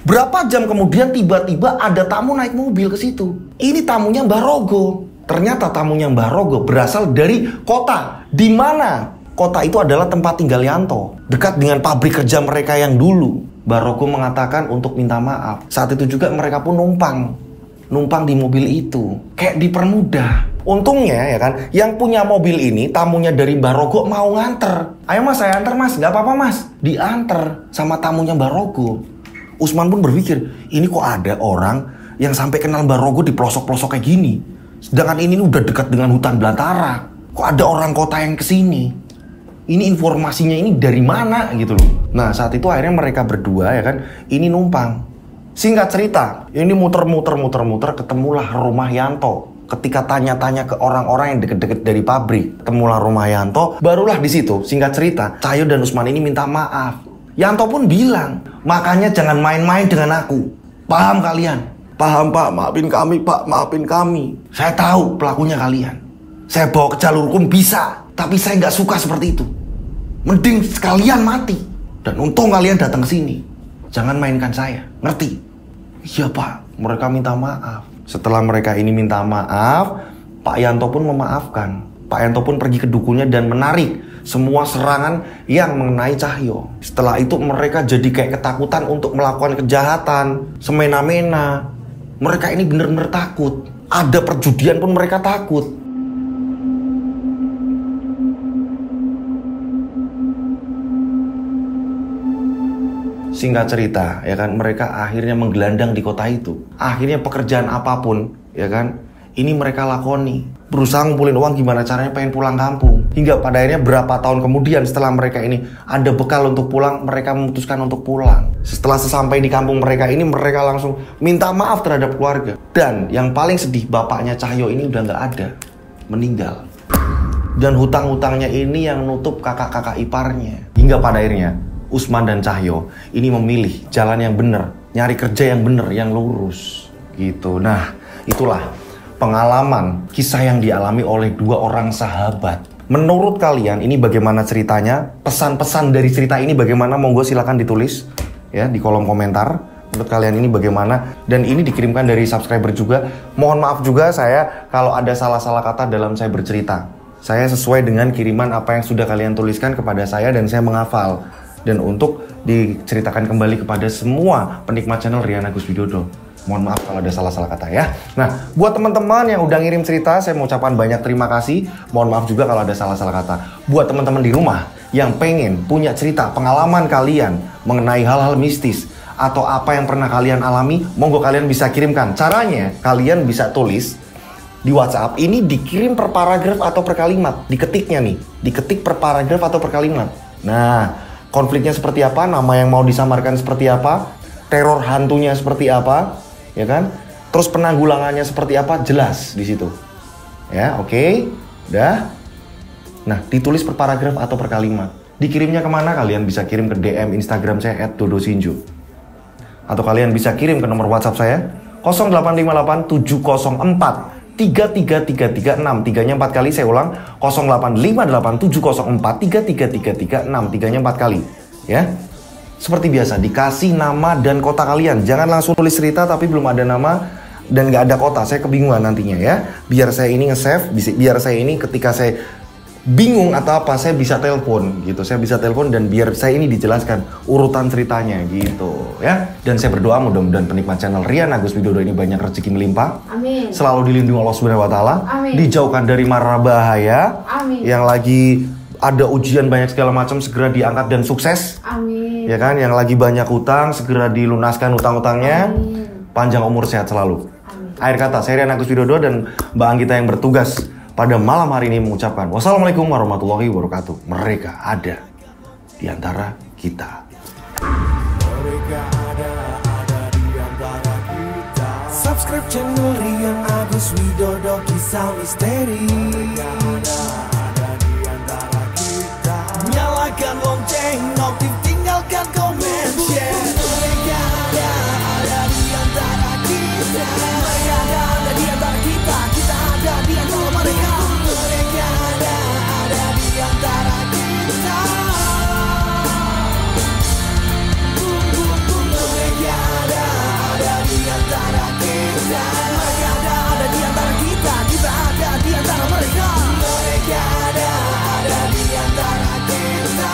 Berapa jam kemudian tiba-tiba ada tamu naik mobil ke situ. Ini tamunya Mbah Rogo. Ternyata tamunya Mbah Rogo berasal dari kota. Di mana kota itu adalah tempat tinggal Yanto. Dekat dengan pabrik kerja mereka yang dulu. Mbah Rogo mengatakan untuk minta maaf. Saat itu juga mereka pun numpang di mobil itu. Kayak dipermudah. Untungnya ya kan, yang punya mobil ini tamunya dari Mbah Rogo mau nganter. Ayo mas, saya anter mas, gak apa-apa mas. Dianter sama tamunya Mbah Rogo. Usman pun berpikir, ini kok ada orang yang sampai kenal Mbah Rogo di pelosok-pelosok kayak gini. Sedangkan ini udah dekat dengan hutan belantara. Kok ada orang kota yang kesini? Ini informasinya ini dari mana gitu loh. Nah saat itu akhirnya mereka berdua ya kan, ini numpang. Singkat cerita, ini muter-muter ketemulah rumah Yanto. Ketika tanya-tanya ke orang-orang yang deket-deket dari pabrik, ketemulah rumah Yanto, barulah di situ, singkat cerita, Cahyo dan Usman ini minta maaf. Yanto pun bilang, makanya jangan main-main dengan aku. Paham kalian? Paham pak, maafin kami pak, maafin kami. Saya tahu pelakunya kalian. Saya bawa ke jalur hukum bisa, tapi saya nggak suka seperti itu. Mending sekalian mati. Dan untung kalian datang ke sini. Jangan mainkan saya, ngerti? Iya pak, mereka minta maaf. Setelah mereka ini minta maaf, Pak Yanto pun memaafkan. Pak Yanto pun pergi ke dukunnya dan menarik semua serangan yang mengenai Cahyo. Setelah itu mereka jadi kayak ketakutan untuk melakukan kejahatan, semena-mena. Mereka ini benar-benar takut. Ada perjudian pun mereka takut. Singkat cerita, ya kan, mereka akhirnya menggelandang di kota itu. Akhirnya pekerjaan apapun, ya kan, ini mereka lakoni. Berusaha ngumpulin uang gimana caranya pengen pulang kampung. Hingga pada akhirnya berapa tahun kemudian setelah mereka ini ada bekal untuk pulang, mereka memutuskan untuk pulang. Setelah sesampai di kampung mereka ini, mereka langsung minta maaf terhadap keluarga. Dan yang paling sedih, bapaknya Cahyo ini udah nggak ada, meninggal. Dan hutang-hutangnya ini yang nutup kakak-kakak iparnya. Hingga pada akhirnya Usman dan Cahyo ini memilih jalan yang benar, nyari kerja yang benar, yang lurus gitu. Nah, itulah pengalaman kisah yang dialami oleh dua orang sahabat. Menurut kalian ini bagaimana ceritanya? Pesan-pesan dari cerita ini bagaimana? Monggo silakan ditulis ya di kolom komentar. Menurut kalian ini bagaimana? Dan ini dikirimkan dari subscriber juga. Mohon maaf juga saya kalau ada salah-salah kata dalam saya bercerita. Saya sesuai dengan kiriman apa yang sudah kalian tuliskan kepada saya dan saya menghafal. Dan untuk diceritakan kembali kepada semua penikmat channel Rian Agus Widodo. Mohon maaf kalau ada salah-salah kata ya. Nah, buat teman-teman yang udah ngirim cerita, saya mau ucapkan banyak terima kasih. Mohon maaf juga kalau ada salah-salah kata. Buat teman-teman di rumah yang pengen punya cerita pengalaman kalian mengenai hal-hal mistis atau apa yang pernah kalian alami, monggo kalian bisa kirimkan. Caranya, kalian bisa tulis di WhatsApp. Ini dikirim per paragraf atau per kalimat. Diketiknya nih, diketik per paragraf atau per kalimat. Nah, konfliknya seperti apa, nama yang mau disamarkan seperti apa, teror hantunya seperti apa, ya kan? Terus penanggulangannya seperti apa, jelas di situ. Ya, oke, udah. Nah, ditulis per paragraf atau per kalimat. Dikirimnya kemana? Kalian bisa kirim ke DM Instagram saya @dodosinju. Atau kalian bisa kirim ke nomor WhatsApp saya 0858 704 33336, tiganya 4 kali, saya ulang 0858 704 33336, tiganya 4 kali ya. Seperti biasa dikasih nama dan kota kalian, jangan langsung tulis cerita tapi belum ada nama dan nggak ada kota, saya kebingungan nantinya ya. Biar saya ini nge-save, biar saya ini ketika saya bingung atau apa saya bisa telepon gitu, saya bisa telepon dan biar saya ini dijelaskan urutan ceritanya gitu ya. Dan saya berdoa mudah-mudahan penikmat channel Rian Agus Widodo ini banyak rezeki melimpah, amin. Selalu dilindungi Allah Subhanahu Wa Taala, dijauhkan dari mara bahaya, amin. Yang lagi ada ujian banyak segala macam segera diangkat dan sukses, amin. Ya kan, yang lagi banyak hutang segera dilunaskan hutang-hutangnya, panjang umur sehat selalu, amin. Akhir kata saya Rian Agus Widodo dan Mbak Anggita yang bertugas pada malam hari ini mengucapkan wassalamualaikum warahmatullahi wabarakatuh. Mereka ada di antara kita. Mereka ada di antara kita. Subscribe channel Rian Agus Widodo, kisah misteri. Mereka ada di antara kita. Nyalakan lonceng, notif, tinggalkan komen, share. Mereka ada di antara kita. Mereka ada di antara kita. Kita ada di antara mereka. Mereka ada di antara kita. Mereka ada di antara kita. Mereka ada di antara kita. Kita ada di antara mereka. Mereka ada di antara kita.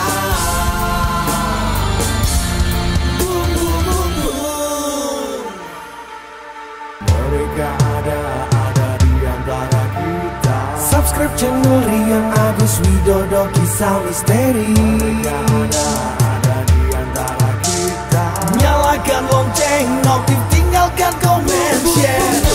subscribe channel Rian Agus Widodo, kisah misteri. Ada di antara kita. Nyalakan lonceng, notif, tinggalkan komen, share.